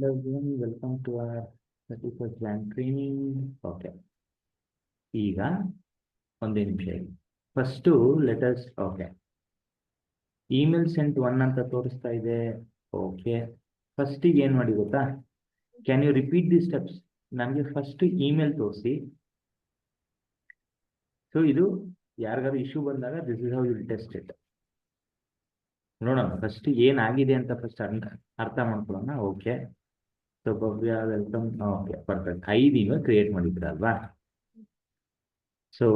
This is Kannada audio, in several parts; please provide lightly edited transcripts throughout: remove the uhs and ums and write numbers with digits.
Hello everyone, welcome to our 31st land training. Okay. ಈಗ ಒಂದೇ ನಿಮಿಷ ಇದೆ. First letters okay. Email sent 1 ಅಂತ ತೋರಿಸ್ತಾ ಇದೆ. ಓಕೆ. ಫಸ್ಟಿಗೆ ಏನು ಮಾಡಿ ಗೊತ್ತಾ? Can you repeat the steps? ನಮಗೆ ಫಸ್ಟ್ ಇಮೇಲ್ ತೋರಿಸಿ. ಸೊ ಇದು ಯಾರಿಗಾದ್ರು ಇಶ್ಯೂ ಬಂದಾಗ this is how you will test it. ನೋಡೋಣ ಫಸ್ಟ್ ಏನಾಗಿದೆ ಅಂತ ಫಸ್ಟ್ ಅರ್ಥ ಮಾಡ್ಕೊಳ್ಳೋಣ. Okay. So Bhavya welcome. Okay perfect. 5 email create ಮಾಡಿದ್ರಲ್ವಾ? So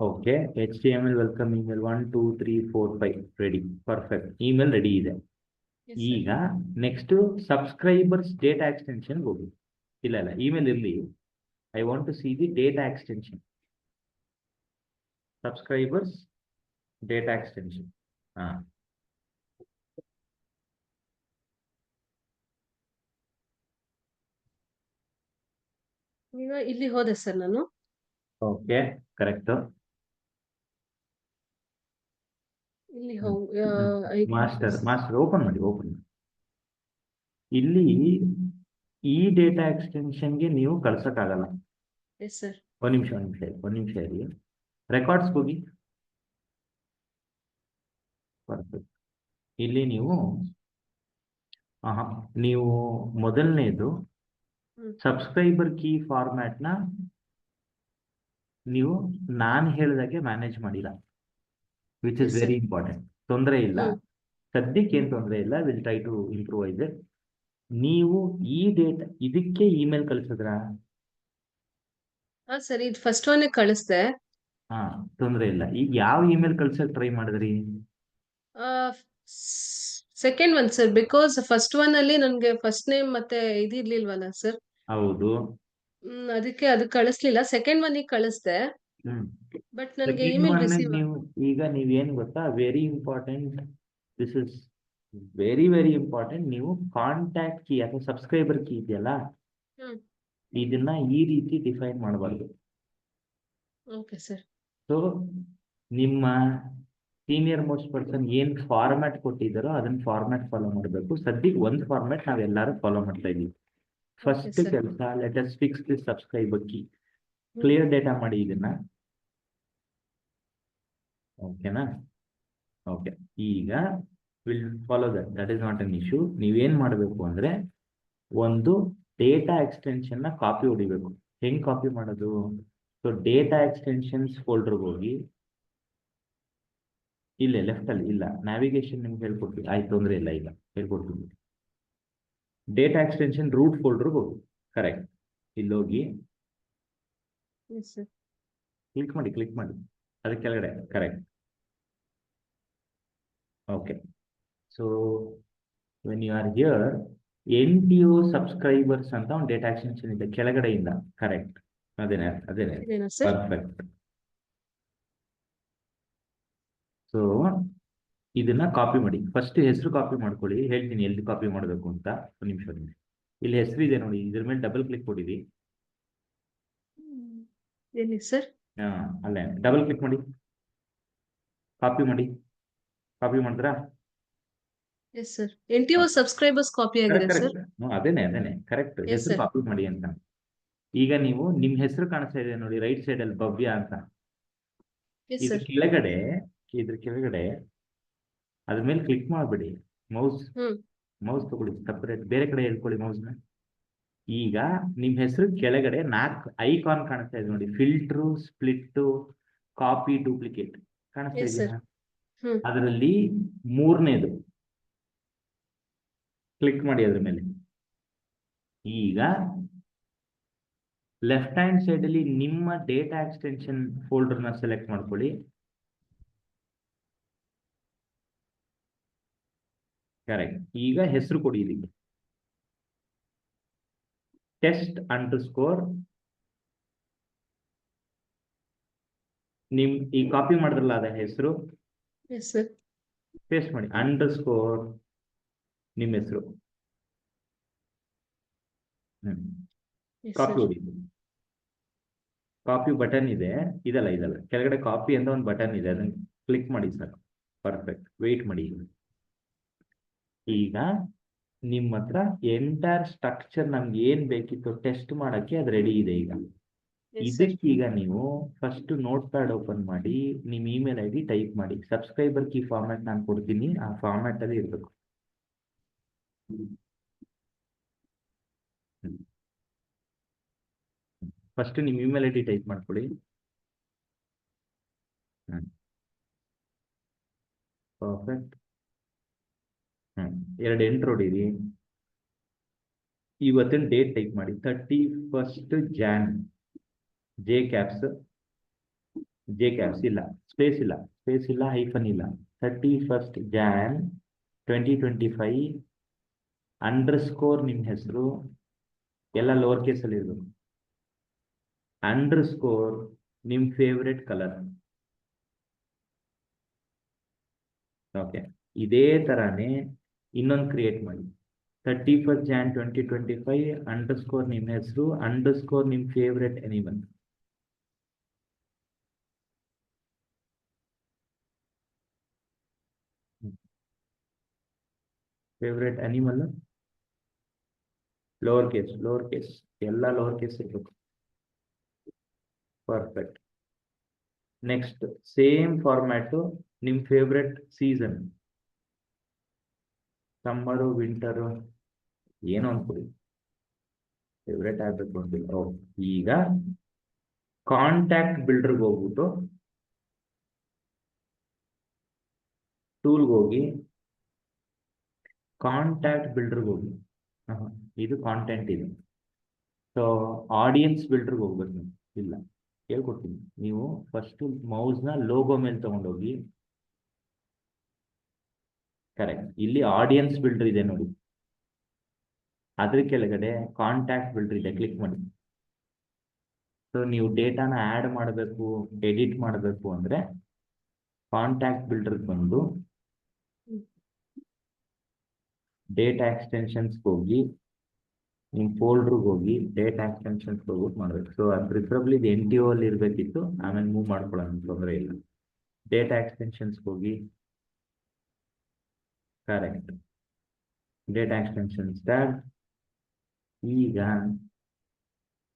okay, HTML welcome email 1 2 3 4 5 ready. Perfect. Email ready ಇದೆ. ಈಗ ನೆಕ್ಸ್ಟ್ ಸಬ್ಸ್ಕ್ರೈಬರ್ಸ್ ಡೇಟಾ ಎಕ್ಸ್ಟೆನ್ಷನ್ ಹೋಗಿ. ಇಲ್ಲ ಇಮೇಲ್ ಇರಲಿ. I want to see the data extension. Subscribers data extension. ಹಾ, ಈಗ ಇಲ್ಲಿ ಹೋದೆ ಸರ್ ನಾನು. Okay correct. ಇಲ್ಲಿ ಮಾಸ್ಟರ್ ಓಪನ್ ಮಾಡಿ. ಇಲ್ಲಿ ಈ ಡೇಟಾ ಎಕ್ಸ್ಟೆನ್ಷನ್ಗೆ ನೀವು ಕಳ್ಸಕ್ಕಾಗಲ್ಲ. Yes sir. ಒಂದ್ ನಿಮಿಷ ಇರಿ. ರೆಕಾರ್ಡ್ಸ್ ಹೋಗಿ. ಪರ್ಫೆಕ್ಟ್. ಇಲ್ಲಿ ನೀವು ಮೊದಲನೇದು ಸಬ್ಸ್ಕ್ರೈಬರ್ ಕೀ ಫಾರ್ಮ್ಯಾಟ್ನ ನೀವು ನಾನು ಹೇಳಿದಾಗೆ ಮ್ಯಾನೇಜ್ ಮಾಡಿಲ್ಲ, ವಿಚ್ ಇಸ್ ವೆರಿ ಇಂಪಾರ್ಟೆಂಟ್. ತೊಂದರೆ ಇಲ್ಲ, ಸದ್ಯಕ್ಕೆ ಏನು ತೊಂದರೆ ಇಲ್ಲ. Will try to improvise it. ನೀವು ಈ ಡೇಟಾ ಇದಕ್ಕೆ ಇಮೇಲ್ ಕಳಿಸಿದ್ರ? ಸರ್ ಇದು ಫಸ್ಟ್ ಒನ್ ಕಳಿಸ್ದೆ. ಹಾ, ತೊಂದರೆ ಇಲ್ಲ. ಈಗ ಯಾವ ಇಮೇಲ್ ಕಳ್ಸಕ್ ಟ್ರೈ ಮಾಡಿದ್ರಿ? Second one sir, because first one ಅಲ್ಲಿ ನನಗೆ ಫಸ್ಟ್ ನೇಮ್ ಮತ್ತೆ ಇದಿರ್ಲಿಲ್ವಲ್ಲ ಸರ್. ಹೌದು. ಅದಕ್ಕೆ ಅದು ಕಳಿಸ್ಲಿಲ್ಲ. ಸೆಕೆಂಡ್ ಒನ್ ಕಳಿಸ್ದೆ. ಬಟ್ ನನಗೆ ಇಮೇಲ್ ರಿಸೀವ್ ಈಗ ನೀವೇನು ಗೊತ್ತಾ, very important. This is very very important. ನೀವು ಕಾಂಟ್ಯಾಕ್ಟ್ ಕೀ ಅಥವಾ ಸಬ್ಸ್ಕ್ರೈಬರ್ ಕೀ ಇದೆಯಲ್ಲ, ಇದನ್ನ ಈ ರೀತಿ ಡಿಫೈನ್ ಮಾಡಬಾರ್ದು. Okay sir. ಸೊ ನಿಮ್ಮ ಸೀನಿಯರ್ ಮೋಸ್ಟ್ ಪರ್ಸನ್ ಏನ್ ಫಾರ್ಮ್ಯಾಟ್ ಕೊಟ್ಟಿದ್ದಾರೋ ಅದನ್ನ ಫಾರ್ಮ್ಯಾಟ್ ಫಾಲೋ ಮಾಡಬೇಕು. ಸದ್ಯಕ್ಕೆ ಒಂದು ಫಾರ್ಮ್ಯಾಟ್ ನಾವೆಲ್ಲರೂ ಫಾಲೋ ಮಾಡ್ತಾ ಇದೀವಿ. ಫಸ್ಟ್ ಕೆಲಸ, let us fix this subscriber key. Clear data ಮಾಡಿ ಇದನ್ನ. ಓಕೆನಾ? ಓಕೆ. ಈಗ will follow that is not an issue. ನೀವೇನ್ ಮಾಡಬೇಕು ಅಂದ್ರೆ ಒಂದು ಡೇಟಾ ಎಕ್ಸ್ಟೆನ್ಷನ್ ನ ಕಾಪಿ ಹೊಡಿಬೇಕು. ಹೆಂಗ್ ಕಾಪಿ ಮಾಡೋದು? ಸೊ ಡೇಟಾ ಎಕ್ಸ್ಟೆನ್ಷನ್ಸ್ ಫೋಲ್ಡರ್ಗೆ ಹೋಗಿ. ಇಲ್ಲ ಲೆಫ್ಟ್ ಅಲ್ಲಿ ಇಲ್ಲ, ನ್ಯಾವಿಗೇಷನ್ ನಿಮ್ಗೆ ಹೇಳ್ಕೊಡ್ತೀವಿ. ಆಯ್ತು, ತೊಂದರೆ ಇಲ್ಲ, ಈಗ ಹೇಳ್ಕೊಡ್ತೀವಿ. ಡೇಟಾ ಎಕ್ಸ್ಟೆನ್ಷನ್ ರೂಟ್ ಫೋಲ್ಡರ್ಗೆ ಹೋಗಿ. ಕರೆಕ್ಟ್. ಇಲ್ಲಿ ಹೋಗಿ ಕ್ಲಿಕ್ ಮಾಡಿ ಅದಕ್ಕೆ ಕೆಳಗಡೆ. Correct. Okay. So when you are here, NTO subscribers ಅಂತ ಒಂದು ಡೇಟಾ ಎಕ್ಸ್ಟೆನ್ಷನ್ ಇದೆ ಕೆಳಗಡೆಯಿಂದ. ಕರೆಕ್ಟ್. ಅದೇನೆ. ಪರ್ಫೆಕ್ಟ್. ಸೊ ಇದನ್ನ ಕಾಪಿ ಮಾಡಿ. ಫಸ್ಟ್ ಹೆಸರು ಕಾಪಿ ಮಾಡ್ಕೊಳ್ಳಿ. ಹೇಳ್ತೀನಿ ಎಲ್ಲಿ ಕಾಪಿ ಮಾಡಬೇಕು ಅಂತ. ಒಂದು ನಿಮಿಷ. ಇಲ್ಲಿ ಹೆಸರು ಇದೆ ನೋಡಿ, ಇದ್ರ ಮೇಲೆ ಡಬಲ್ ಕ್ಲಿಕ್ ಕೊಡಿರಿ. ಅಲ್ಲೇ ಡಬಲ್ ಕ್ಲಿಕ್ ಮಾಡಿ. ಕಾಪಿ ಮಾಡಿದ್ರಾ? Yes sir. NTO subscribers copy ಆಗಿದೆ ಸರ್. ಅದೇನೆ ಕರೆಕ್ಟ್. ಹೆಸರು ಕಾಪಿ ಮಾಡಿ ಅಂತ. ಈಗ ನೀವು ನಿಮ್ ಹೆಸರು ಕಾಣಿಸ್ತಾ ಇದೆ ನೋಡಿ ರೈಟ್ ಸೈಡ್ ಅಲ್ಲಿ, ಭವ್ಯ ಅಂತ. ಇದ್ರ ಕೆಳಗಡೆ ಅದ್ರ ಮೇಲೆ ಕ್ಲಿಕ್ ಮಾಡ್ಬಿಡಿ. ಮೌಸ್ ತಗೊಳ್ಳಿ, ಸಪರೇಟ್ ಬೇರೆ ಕಡೆ ಹೇಳ್ಕೊಳ್ಳಿ ಮೌಸ್ನ. ಈಗ ನಿಮ್ ಹೆಸರು ಕೆಳಗಡೆ 4 ಐಕಾನ್ ಕಾಣಿಸ್ತಾ ಇದೆ ನೋಡಿ. ಫಿಲ್ಟ್ರು, ಸ್ಪ್ಲಿಟ್, ಕಾಪಿ, ಡೂಪ್ಲಿಕೇಟ್ ಕಾಣಿಸ್ತಾ ಇದೆಯಾ? ಅದರಲ್ಲಿ 3ನೇದು ಕ್ಲಿಕ್ ಮಾಡಿ ಅದ್ರ ಮೇಲೆ. ಈಗ ಲೆಫ್ಟ್ ಹ್ಯಾಂಡ್ ಸೈಡ್ ಅಲ್ಲಿ ನಿಮ್ಮ ಡೇಟಾ ಎಕ್ಸ್ಟೆನ್ಷನ್ ಫೋಲ್ಡರ್ನ ಸೆಲೆಕ್ಟ್ ಮಾಡ್ಕೊಳ್ಳಿ. ಕರೆಕ್ಟ್. ಈಗ ಹೆಸರು ಕೊಡಿ. ಇದಕ್ಕೆ ಟೆಸ್ಟ್ ಅಂಡರ್ಸ್ಕೋರ್. ನಿಮ್ ಈ ಕಾಪಿ ಮಾಡಿದ್ರಲ್ಲ ಅದ ಹೆಸರು ಪೇಸ್ಟ್ ಮಾಡಿ. ಅಂಡರ್ಸ್ಕೋರ್ ನಿಮ್ಮ ಹೆಸರು. ಕಾಪಿ ಹೊಡಿ. ಕಾಪಿ ಬಟನ್ ಇದೆ. ಇದಲ್ಲ ಕೆಳಗಡೆ ಕಾಪಿ ಅಂತ ಒಂದು ಬಟನ್ ಇದೆ, ಅದನ್ನ ಕ್ಲಿಕ್ ಮಾಡಿ ಸರ್. ಪರ್ಫೆಕ್ಟ್. ವೆಯ್ಟ್ ಮಾಡಿ. ಈಗ ನಿಮ್ಮ ಹತ್ರ ಎಂಟೈರ್ ಸ್ಟ್ರಕ್ಚರ್ ನಮ್ಗೆ ಏನ್ ಬೇಕಿತ್ತು ಟೆಸ್ಟ್ ಮಾಡಕ್ಕೆ ಅದು ರೆಡಿ ಇದೆ ಈಗ. Yes, sir. ಇದಕ್ಕೀಗ ನೀವು ಫಸ್ಟ್ ನೋಟ್ ಪ್ಯಾಡ್ ಓಪನ್ ಮಾಡಿ ನಿಮ್ಮ ಇಮೇಲ್ ಐ ಡಿ ಟೈಪ್ ಮಾಡಿ. ಸಬ್ಸ್ಕ್ರೈಬರ್ ಕೀ ಫಾರ್ಮ್ಯಾಟ್ ನಾನು ಕೊಡ್ತೀನಿ, ಆ ಫಾರ್ಮ್ಯಾಟ್ ಅಲ್ಲಿ ಇರಬೇಕು. ಫಸ್ಟ್ ನಿಮ್ಮ ಇಮೇಲ್ ಐ ಡಿ ಟೈಪ್ ಮಾಡ್ಕೊಳ್ಳಿ. ಪರ್ಫೆಕ್ಟ್. ಎರಡು ಎಂಟ್ರ್ ಹೊಡೀರಿ. ಇವತ್ತಿನ ಡೇಟ್ ಟೈಪ್ ಮಾಡಿ, 31 ಜಾನ್. ಜೆ ಕ್ಯಾಪ್ಸ್ ಇಲ್ಲ, ಸ್ಪೇಸ್ ಇಲ್ಲ, ಹೈಫನ್ ಇಲ್ಲ. 31 ಜಾನ್ 2025 ಅಂಡರ್ಸ್ಕೋರ್ ನಿಮ್ಮ ಹೆಸರು ಎಲ್ಲ ಲೋವರ್ ಕೇಸಲ್ಲಿ ಇರಬೇಕು. ಅಂಡರ್ಸ್ಕೋರ್ ನಿಮ್ಮ ಫೇವ್ರೆಟ್ ಕಲರ್. ಓಕೆ, ಇದೇ ಥರನೇ ಇನ್ನೊಂದು ಕ್ರಿಯೇಟ್ ಮಾಡಿ. 31 ಜಾನ್ 2025 ಅಂಡರ್ಸ್ಕೋರ್ ನಿಮ್ಮ ಹೆಸರು ಅಂಡರ್ಸ್ಕೋರ್ ನಿಮ್ಮ favourite animal. Favourite animal lower case ಎಲ್ಲ ಲೋವರ್ ಕೇಸ್ ಇರಬೇಕು. ಪರ್ಫೆಕ್ಟ್. ನೆಕ್ಸ್ಟ್ ಸೇಮ್ ಫಾರ್ಮ್ಯಾಟು ನಿಮ್ಮ ಫೇವ್ರೆಟ್ ಸೀಸನ್, ಸಮ್ಮರು ವಿಂಟರು ಏನೋ ಅನ್ಕೊಳ್ಳಿ, ಫೇವ್ರೆಟ್ ಆಗ್ಬೇಕು ಅಂತಿಲ್ಲ. ಈಗ ಕಾಂಟ್ಯಾಕ್ಟ್ ಬಿಲ್ಡರ್ಗೆ ಹೋಗ್ಬಿಟ್ಟು ಟೂಲ್ಗೆ ಹೋಗಿ ಕಾಂಟ್ಯಾಕ್ಟ್ ಬಿಲ್ಡರ್ಗೆ ಹೋಗಿ, ಇದು ಕಾಂಟೆಂಟ್ ಇದೆ. ಸೊ ಆಡಿಯನ್ಸ್ ಬಿಲ್ಡರ್ಗೆ ಹೋಗ್ಬೇಕು ನೀವು. ಇಲ್ಲ, ಹೇಳ್ಕೊಡ್ತೀನಿ. ನೀವು ಫಸ್ಟ್ ಮೌಸ್ನ ಲೋಗೋ ಮೇಲೆ ತಗೊಂಡೋಗಿ, ಕರೆಕ್ಟ್, ಇಲ್ಲಿ ಆಡಿಯನ್ಸ್ ಬಿಲ್ಡರ್ ಇದೆ ನೋಡಿ, ಅದ್ರ ಕೆಳಗಡೆ ಕಾಂಟ್ಯಾಕ್ಟ್ ಬಿಲ್ಡರ್ ಇದೆ, ಕ್ಲಿಕ್ ಮಾಡಿ. ಸೊ ನೀವು ಡೇಟಾನ ಆ್ಯಡ್ ಮಾಡಬೇಕು, ಎಡಿಟ್ ಮಾಡಬೇಕು ಅಂದರೆ ಕಾಂಟ್ಯಾಕ್ಟ್ ಬಿಲ್ಡರ್ಗೆ ಬಂದು ಡೇಟಾ ಎಕ್ಸ್ಟೆನ್ಷನ್ಸ್ಗೆ ಹೋಗಿ, ನಿಮ್ಮ ಫೋಲ್ಡ್ರಿಗೆ ಹೋಗಿ ಡೇಟಾ ಎಕ್ಸ್ಟೆನ್ಷನ್ಸ್ಗೆ ಹೋಗ್ಬಿಟ್ಟು ಮಾಡಬೇಕು. ಸೊ ಅದು ಪ್ರಿಫರಬ್ಲಿ ಇದು NTO ಅಲ್ಲಿ ಇರಬೇಕಿತ್ತು, ಆಮೇಲೆ ಮೂವ್ ಮಾಡ್ಕೊಳ್ಳೋಣ, ತೊಂದರೆ ಇಲ್ಲ. ಡೇಟಾ ಎಕ್ಸ್ಟೆನ್ಷನ್ಸ್ಗೆ ಹೋಗಿ, ಕರೆಕ್ಟ್, ಡೇಟಾ ಎಕ್ಸ್ಟೆನ್ಷನ್ಸ್ ಟ್ಯಾಬ್. ಈಗ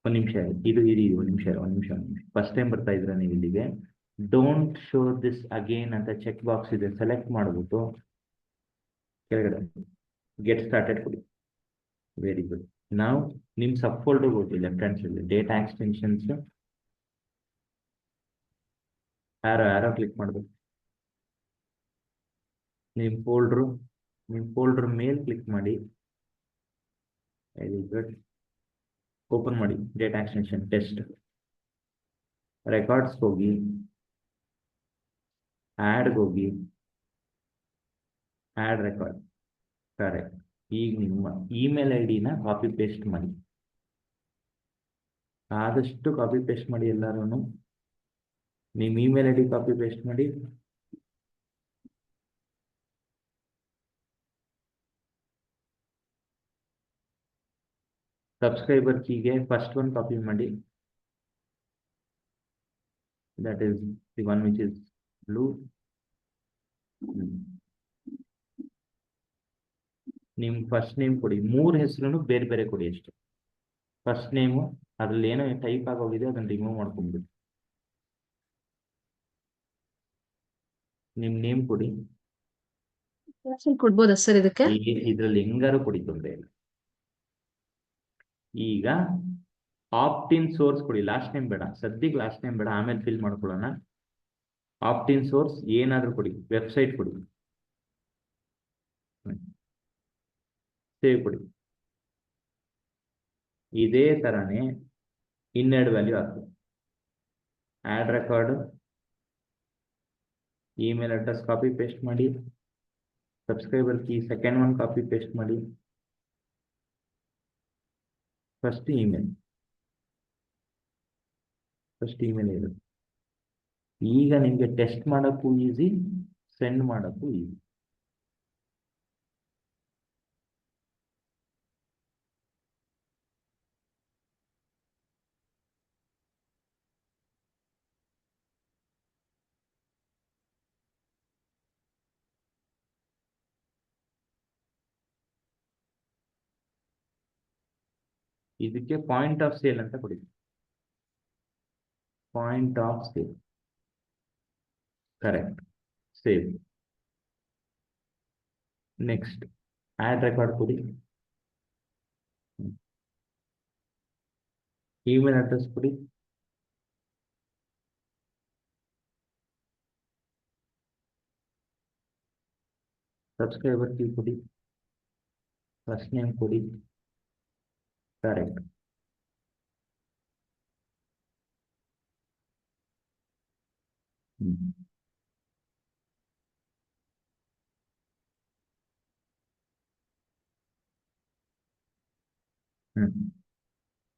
ಒಂದು ನಿಮಿಷ ಇದು ಒಂದು ನಿಮಿಷ. ಫಸ್ಟ್ ಟೈಮ್ ಬರ್ತಾ ಇದ್ರೆ ನೀವು ಇಲ್ಲಿಗೆ ಡೋಂಟ್ ಶೋ ದಿಸ್ ಅಗೇನ್ ಅಂತ ಚೆಕ್ ಬಾಕ್ಸ್ ಇದೆ, ಸೆಲೆಕ್ಟ್ ಮಾಡಿಬಿಟ್ಟು ಕೆಳಗಡೆ ಗೆಟ್ ಸ್ಟಾರ್ಟೆಡ್ ಕೊಡಿ. Very good. ನಾವು ನಿಮ್ಮ ಸಬ್ ಫೋಲ್ಡರ್ಗೆ ಹೋಗಿ left hand side data extensions arrow click ಮಾಡಬೇಕು. ನಿಮ್ಮ ಫೋಲ್ಡ್ರ್ ಮೇಲೆ ಕ್ಲಿಕ್ ಮಾಡಿ. Very good. ಓಪನ್ ಮಾಡಿ ಡೇಟಾ ಎಕ್ಸ್ಟೆನ್ಷನ್ ಟೆಸ್ಟ್. ರೆಕಾರ್ಡ್ಸ್ಗೆ ಹೋಗಿ, ಆ್ಯಡ್ಗೆ ಹೋಗಿ, ಆ್ಯಡ್ ರೆಕಾರ್ಡ್. ಕರೆಕ್ಟ್. ಈಗ ನಿಮ್ಮ ಇಮೇಲ್ ಐ ಡಿನ ಕಾಪಿ ಪೇಸ್ಟ್ ಮಾಡಿ, ಆದಷ್ಟು ಕಾಪಿ ಪೇಸ್ಟ್ ಮಾಡಿ. ಎಲ್ಲರೂ ನಿಮ್ಮ email I D copy paste ಮಾಡಿ. ಸಬ್ಸ್ಕ್ರೈಬರ್ ಕೀಗೆ ಫಸ್ಟ್ ಒನ್ ಕಾಪಿ ಮಾಡಿ, that is the one which is blue. ನಿಮ್ಮ ಫಸ್ಟ್ ನೇಮ್ ಕೊಡಿ, 3 ಹೆಸರು ಬೇರೆ ಬೇರೆ ಕೊಡಿ ಅಷ್ಟೇ. ಫಸ್ಟ್ ನೇಮು, ಅದ್ರಲ್ಲಿ ಏನೋ ಟೈಪ್ ಆಗೋಗಿದೆ, ಅದನ್ನು ರಿಮೂವ್ ಮಾಡ್ಕೊಂಡ್ಬಿಡಿ. ನಿಮ್ಮ ನೇಮ್ ಕೊಡಿ. ಕೊಡ್ಬೋದಾ ಸರ್ ಇದಕ್ಕೆ? ಇದ್ರಲ್ಲಿ ಹೆಂಗಾರು ಕೊಡಿ, ತೊಂದರೆ ಇಲ್ಲ. ಈಗ ಆಪ್ಟಿನ್ ಸೋರ್ಸ್ ಕೊಡಿ. ಲಾಸ್ಟ್ ನೇಮ್ ಬೇಡ ಸದ್ಯಕ್ಕೆ, ಲಾಸ್ಟ್ ನೇಮ್ ಬೇಡ, ಆಮೇಲೆ ಫಿಲ್ ಮಾಡ್ಕೊಳ್ಳೋಣ. ಆಪ್ಟಿನ್ ಸೋರ್ಸ್ ಏನಾದರೂ ಕೊಡಿ, ವೆಬ್ಸೈಟ್ ಕೊಡಿ, ಸೇವ್ ಕೊಡಿ. ಇದೇ ಥರನೇ ಇನ್ನೆರಡು ವ್ಯಾಲ್ಯೂ ಆಗ್ತದೆ. Add record, email address copy paste ಮಾಡಿ. Subscriber key second one copy paste ಮಾಡಿ. ಫಸ್ಟ್ ಇಮೇಲ್ ಇದೆ. ಈಗ ನಿಮಗೆ ಟೆಸ್ಟ್ ಮಾಡೋಕ್ಕೂ ಈಸಿ, ಸೆಂಡ್ ಮಾಡೋಕ್ಕೂ ಈಸಿ. ಇದಕ್ಕೆ ಪಾಯಿಂಟ್ ಆಫ್ ಸೇಲ್ ಅಂತ ಕೊಡಿ. Point of sale, correct. Save. Next add record ಕೊಡಿ. ಇಮೇಲ್ ಅಡ್ರೆಸ್ ಕೊಡಿ. ಸಬ್ಸ್ಕ್ರೈಬರ್ ಕೀ ಕೊಡಿ. ಫಸ್ಟ್ ನೇಮ್ ಕೊಡಿ. ಕರೆಕ್ಟ್.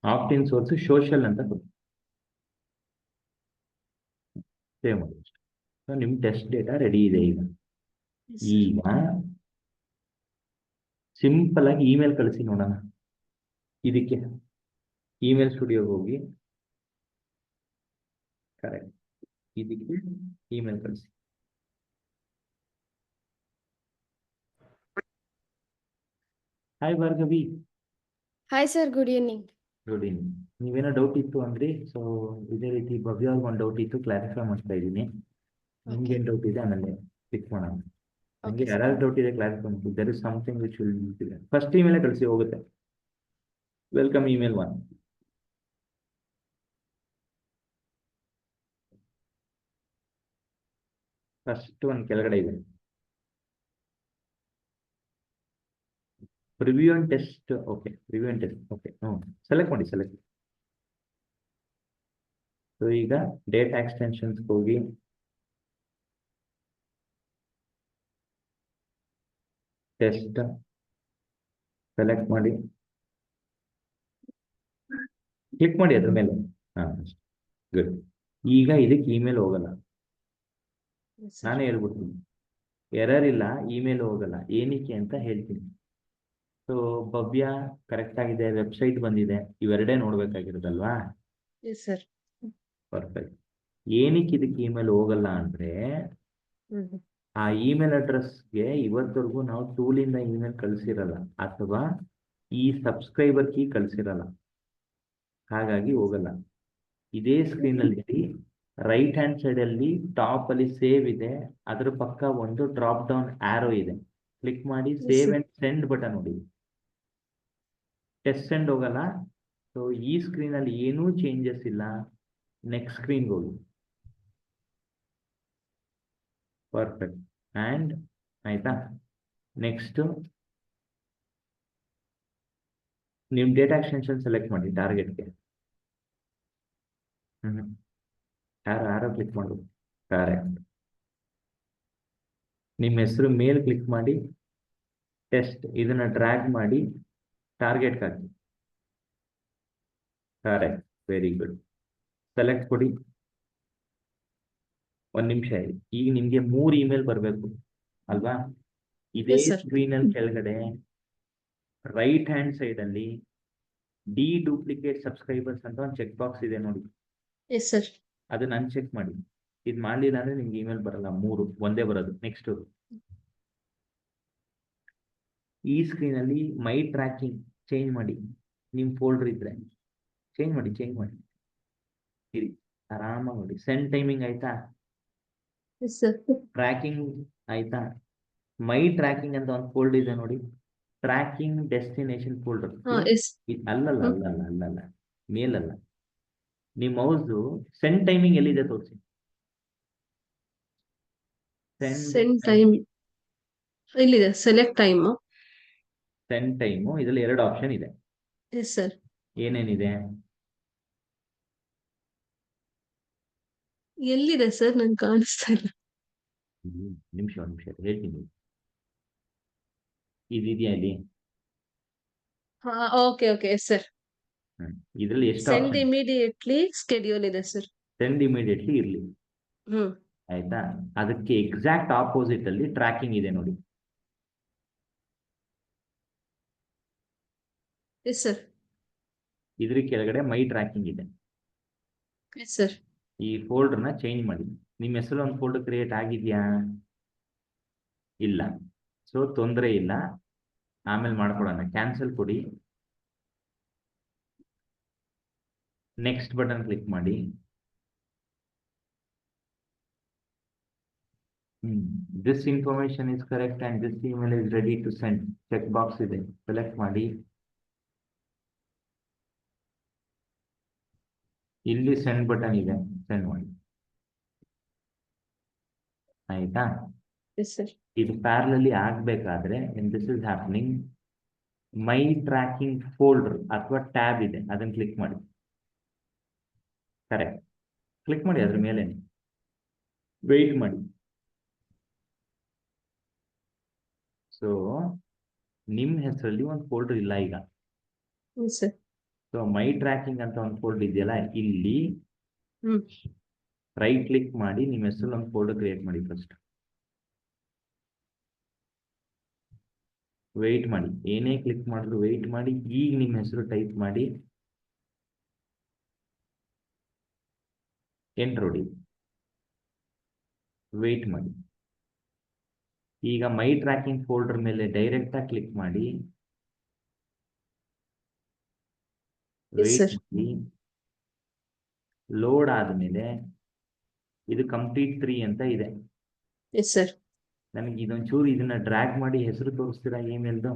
ಆಪ್ಟಿನ್ ಸೋರ್ಸ್ ಸೋಷಿಯಲ್ ಅಂತ ಕೊಡಿ. ಸೇವ್ ಮಾಡಿ. ಸೊ ನಿಮ್ಮ ಟೆಸ್ಟ್ ಡೇಟಾ ರೆಡಿ ಇದೆ. ಈಗ ಸಿಂಪಲ್ ಆಗಿ ಇಮೇಲ್ ಕಳಿಸಿ ನೋಡೋಣ. ಇದಕ್ಕೆ ಇಮೇಲ್ ಸ್ಟುಡಿಯೋಗೆ ಹೋಗಿ, ಕರೆಕ್ಟ್, ಇದಕ್ಕೆ ಇಮೇಲ್ ಕಳಿಸಿ. Hi Bhargavi. Hi sir, good evening. Good evening. ನೀವೇನೋ ಡೌಟ್ ಇತ್ತು ಅಂದ್ರಿ, ಸೊ ಇದೇ ರೀತಿ ಭವ್ಯ ಅವ್ರಿಗೆ ಒಂದು ಡೌಟ್ ಇತ್ತು, ಕ್ಲಾರಿಫೈ ಮಾಡ್ತಾ ಇದ್ದೀನಿ. ನಿಮ್ಗೆ ಏನು ಡೌಟ್ ಇದೆ ಆಮೇಲೆ ಪಿಕ್ ಮಾಡೋಣ. ನಿಮಗೆ ಯಾರು ಡೌಟ್ ಇದೆ ಕ್ಲಾರಿಫೈ ಮಾಡಿ. There is something which will first email ಕಳಿಸಿ, ಹೋಗುತ್ತೆ. Welcome email 1. ಫಸ್ಟ್ ಒಂದು ಕೆಳಗಡೆ ಇದೆ preview and test. Okay, preview and test. Okay, select ಮಾಡಿ, ಸೆಲೆಕ್ಟ್. ಸೊ ಈಗ ಡೇಟಾ ಎಕ್ಸ್ಟೆನ್ಷನ್ಸ್ ಹೋಗಿ ಟೆಸ್ಟ್ ಸೆಲೆಕ್ಟ್ ಮಾಡಿ, ಕ್ಲಿಕ್ ಮಾಡಿ ಅದ್ರ ಮೇಲೆ. ಗುಡ್. ಈಗ ಇದಕ್ಕೆ ಇಮೇಲ್ ಹೋಗಲ್ಲ, ನಾನೇ ಹೇಳ್ಬಿಡ್ತೀನಿ. ಎರರ್ ಇಲ್ಲ, ಇಮೇಲ್ ಹೋಗಲ್ಲ. ಏನಕ್ಕೆ ಅಂತ ಹೇಳ್ತೀನಿ. ಸೊ ಭವ್ಯ ಕರೆಕ್ಟ್ ಆಗಿದೆ, ವೆಬ್ಸೈಟ್ ಬಂದಿದೆ, ಇವೆರಡೇ ನೋಡ್ಬೇಕಾಗಿರೋದಲ್ವಾ? ಸರ್. ಪರ್ಫೆಕ್ಟ್. ಏನಕ್ಕೆ ಇದಕ್ಕೆ ಇಮೇಲ್ ಹೋಗಲ್ಲ ಅಂದ್ರೆ, ಆ ಇಮೇಲ್ ಅಡ್ರೆಸ್ಗೆ ಇವತ್ತವರೆಗೂ ನಾವು ಟೂಲಿಂದ ಇಮೇಲ್ ಕಳಿಸಿರಲ್ಲ, ಅಥವಾ ಈ ಸಬ್ಸ್ಕ್ರೈಬರ್ ಕೀ ಕಳಿಸಿರಲ್ಲ, ಹಾಗಾಗಿ ಹೋಗಲ್ಲ. ಇದೇ ಸ್ಕ್ರೀನಲ್ಲಿ ರೈಟ್ ಹ್ಯಾಂಡ್ ಸೈಡ್ ಅಲ್ಲಿ ಟಾಪ್ ಅಲ್ಲಿ ಸೇವ್ ಇದೆ, ಅದ್ರ ಪಕ್ಕ ಒಂದು ಡ್ರಾಪ್ ಡೌನ್ ಆರೋ ಇದೆ. ಕ್ಲಿಕ್ ಮಾಡಿ ಸೇವ್ ಅಂಡ್ ಸೆಂಡ್ ಬಟನ್ ನೋಡಿ. ಟೆಸ್ಟ್ ಸೆಂಡ್ ಹೋಗಲ್ಲ. ಸೊ ಈ ಸ್ಕ್ರೀನ್ ಅಲ್ಲಿ ಏನೂ ಚೇಂಜಸ್ ಇಲ್ಲ. ನೆಕ್ಸ್ಟ್ ಸ್ಕ್ರೀನ್ಗೆ ಹೋಗಿ. ಪರ್ಫೆಕ್ಟ್. ಆ್ಯಂಡ್ ಆಯ್ತಾ, ನೆಕ್ಸ್ಟ್ ನಿಮ್ಮ ಡೇಟಾ ಎಕ್ಸ್ಟೆನ್ಷನ್ ಸೆಲೆಕ್ಟ್ ಮಾಡಿ ಟಾರ್ಗೆಟ್ಗೆ. ಯಾರೋ ಕ್ಲಿಕ್ ಮಾಡೋದು. ಕರೆಕ್ಟ್. ನಿಮ್ಮ ಹೆಸರು ಮೇಲ್ ಕ್ಲಿಕ್ ಮಾಡಿ, ಟೆಸ್ಟ್ ಇದನ್ನ ಡ್ರ್ಯಾಗ್ ಮಾಡಿ ಟಾರ್ಗೆಟ್ಗೆ ಹಾಕಿ. Correct, very good. ಸೆಲೆಕ್ಟ್ ಕೊಡಿ. ಒಂದು ನಿಮಿಷ ಇರಿ. ಈಗ ನಿಮ್ಗೆ 3 ಇಮೇಲ್ ಬರಬೇಕು ಅಲ್ವಾ? ಇದೇ ಸ್ಕ್ರೀನಲ್ಲಿ ಕೆಳಗಡೆ ರೈಟ್ ಹ್ಯಾಂಡ್ ಸೈಡ್ ಅಲ್ಲಿ ಡಿ ಡೂಪ್ಲಿಕೇಟ್ ಸಬ್ಸ್ಕ್ರೈಬರ್ಸ್ ಅಂತ ಒಂದು ಚೆಕ್ ಬಾಕ್ಸ್ ಇದೆ ನೋಡಿ. ಅದನ್ನ ಅನ್ಚೆಕ್ ಮಾಡಿ. ಇದು ಮಾಡಲಿಲ್ಲ ಅಂದ್ರೆ ನಿಮ್ಗೆ ಇಮೇಲ್ ಬರಲ್ಲ. 3 ಒಂದೇ ಬರೋದು. ನೆಕ್ಸ್ಟ್ ಈ ಸ್ಕ್ರೀನ್ ಅಲ್ಲಿ ಮೈ ಟ್ರ್ಯಾಕಿಂಗ್ ಚೇಂಜ್ ಮಾಡಿ. ನಿಮ್ ಫೋಲ್ಡರ್ ಇದ್ರೆ ಚೇಂಜ್ ಮಾಡಿ ಇರಿ, ಆರಾಮಾಗಿ ನೋಡಿ. ಸೆಂಡ್ ಟೈಮಿಂಗ್ ಆಯ್ತಾ? ಟ್ರ್ಯಾಕಿಂಗ್ ಆಯ್ತಾ? ಮೈ ಟ್ರ್ಯಾಕಿಂಗ್ ಅಂತ ಒಂದು ಫೋಲ್ಡರ್ ಇದೆ ನೋಡಿ, ಟ್ರ್ಯಾಕಿಂಗ್ ಡೆಸ್ಟಿನೇಷನ್ ಫೋಲ್ಡರ್. ಅಲ್ಲಲ್ಲ ಮೇಲಲ್ಲ. ನಿಮ್ಮ ಮೌಸ್ ಸೆಂಡ್ ಟೈಮಿಂಗ್ ಎಲ್ಲಿದೆ ತೋರಿಸಿ. ಸೆಂಡ್ ಟೈಮ್ ಇಲ್ಲಿದೆ. Select time. ಸೆಂಡ್ ಟೈಮ್ ಇದರಲ್ಲಿ 2 ಆಪ್ಷನ್ ಇದೆ. ಸರ್. ಏನೇನಿದೆ? ಎಲ್ಲಿದೆ ಸರ್? ನಂಗೆ ಕಾಣಿಸ್ತಾ ಇಲ್ಲ. ನಿಮಿಷ ಹೇಳ್ತೀನಿ. ಇದೆಯಾ ಇಲ್ಲಿ? Okay sir. ಇದರಲ್ಲಿ ಎಷ್ಟು ಸೆಂಡ್ ಆಪ್ಷನ್? ಇಮಿಡಿಯೇಟ್ಲಿ ಸ್ಕೆಡ್ಯೂಲ್ ಇದೆ ಸರ್. ಸೆಂಡ್ ಇಮಿಡಿಯೇಟ್ಲಿ ಇರ್ಲಿ, ಆಯ್ತಾ? ಅದಕ್ಕೆ ಎಕ್ಸಾಕ್ಟ್ ಆಪೋಸಿಟ್ ಅಲ್ಲಿ ಟ್ರ್ಯಾಕಿಂಗ್ ಇದೆ ನೋಡಿ. ಸರ್. ಇದ್ರ ಕೆಳಗಡೆ ಮೈ ಟ್ರ್ಯಾಕಿಂಗ್ ಇದೆ. ಸರ್. ಈ ಫೋಲ್ಡರ್ನ ಚೇಂಜ್ ಮಾಡಿ. ನಿಮ್ಮ ಹೆಸರು ಒಂದು ಫೋಲ್ಡರ್ ಕ್ರಿಯೇಟ್ ಆಗಿದೆಯಾ? ಇಲ್ಲ. ಸೊ ತೊಂದರೆ ಇಲ್ಲ, ಆಮೇಲೆ ಮಾಡ್ಕೊಡೋಣ. ಕ್ಯಾನ್ಸಲ್ ಕೊಡಿ. ನೆಕ್ಸ್ಟ್ ಬಟನ್ ಕ್ಲಿಕ್ ಮಾಡಿ. This information is correct and this email is ready to send. Check box ಇದೆ, ಸೆಲೆಕ್ಟ್ ಮಾಡಿ. ಇಲ್ಲಿ ಸೆಂಡ್ ಬಟನ್ ಇದೆ, ಸೆಂಡ್ ಮಾಡಿ. ಆಯ್ತಾ? Yes sir. ಇದು ಪ್ಯಾರಲಲ್ಲಿ ಆಗ್ಬೇಕಾದ್ರೆ this is happening, my tracking folder ಅಥವಾ ಟ್ಯಾಬ್ ಇದೆ, ಅದನ್ನು ಕ್ಲಿಕ್ ಮಾಡಿ. ಕರೆಕ್ಟ್, ಕ್ಲಿಕ್ ಮಾಡಿ ಅದ್ರ ಮೇಲೆ, ವೆಯ್ಟ್ ಮಾಡಿ. ಸೊ ನಿಮ್ಮ ಹೆಸರಲ್ಲಿ ಒಂದು ಫೋಲ್ಡರ್ ಇಲ್ಲ ಈಗ. Yes sir. So my tracking ಅಂತ ಒಂದು ಫೋಲ್ಡರ್ ಇದೆಯಲ್ಲ, ಇಲ್ಲಿ ಹ್ಮ್. ರೈಟ್ ಕ್ಲಿಕ್ ಮಾಡಿ ನಿಮ್ಮ ಹೆಸರಲ್ಲಿ ಒಂದು ಫೋಲ್ಡರ್ ಕ್ರಿಯೇಟ್ ಮಾಡಿ. ಫಸ್ಟ್ ವೆಯ್ಟ್ ಮಾಡಿ, ಏನೇ ಕ್ಲಿಕ್ ಮಾಡಿದ್ರು ವೆಯ್ಟ್ ಮಾಡಿ. ಈಗ ನಿಮ್ಮ ಹೆಸರು ಟೈಪ್ ಮಾಡಿ, ಎಂಟರ್ ಹೊಡಿ, ವೆಯ್ಟ್ ಮಾಡಿ. ಈಗ ಮೈ ಟ್ರ್ಯಾಕಿಂಗ್ ಫೋಲ್ಡರ್ ಮೇಲೆ ಡೈರೆಕ್ಟ್ ಆಗಿ ಕ್ಲಿಕ್ ಮಾಡಿ, ವೆಯ್ಟ್ ಮಾಡಿ. ಲೋಡ್ ಆದಮೇಲೆ ಇದು ಕಂಪ್ಲೀಟ್ 3 ಅಂತ ಇದೆ. Yes sir. ನನಗೆ ಇದೊಂಚೂರು ಇದನ್ನ ಡ್ರ್ಯಾಗ್ ಮಾಡಿ ಹೆಸರು ತೋರಿಸ್ತೀರಾ ಇಮೇಲ್ದು?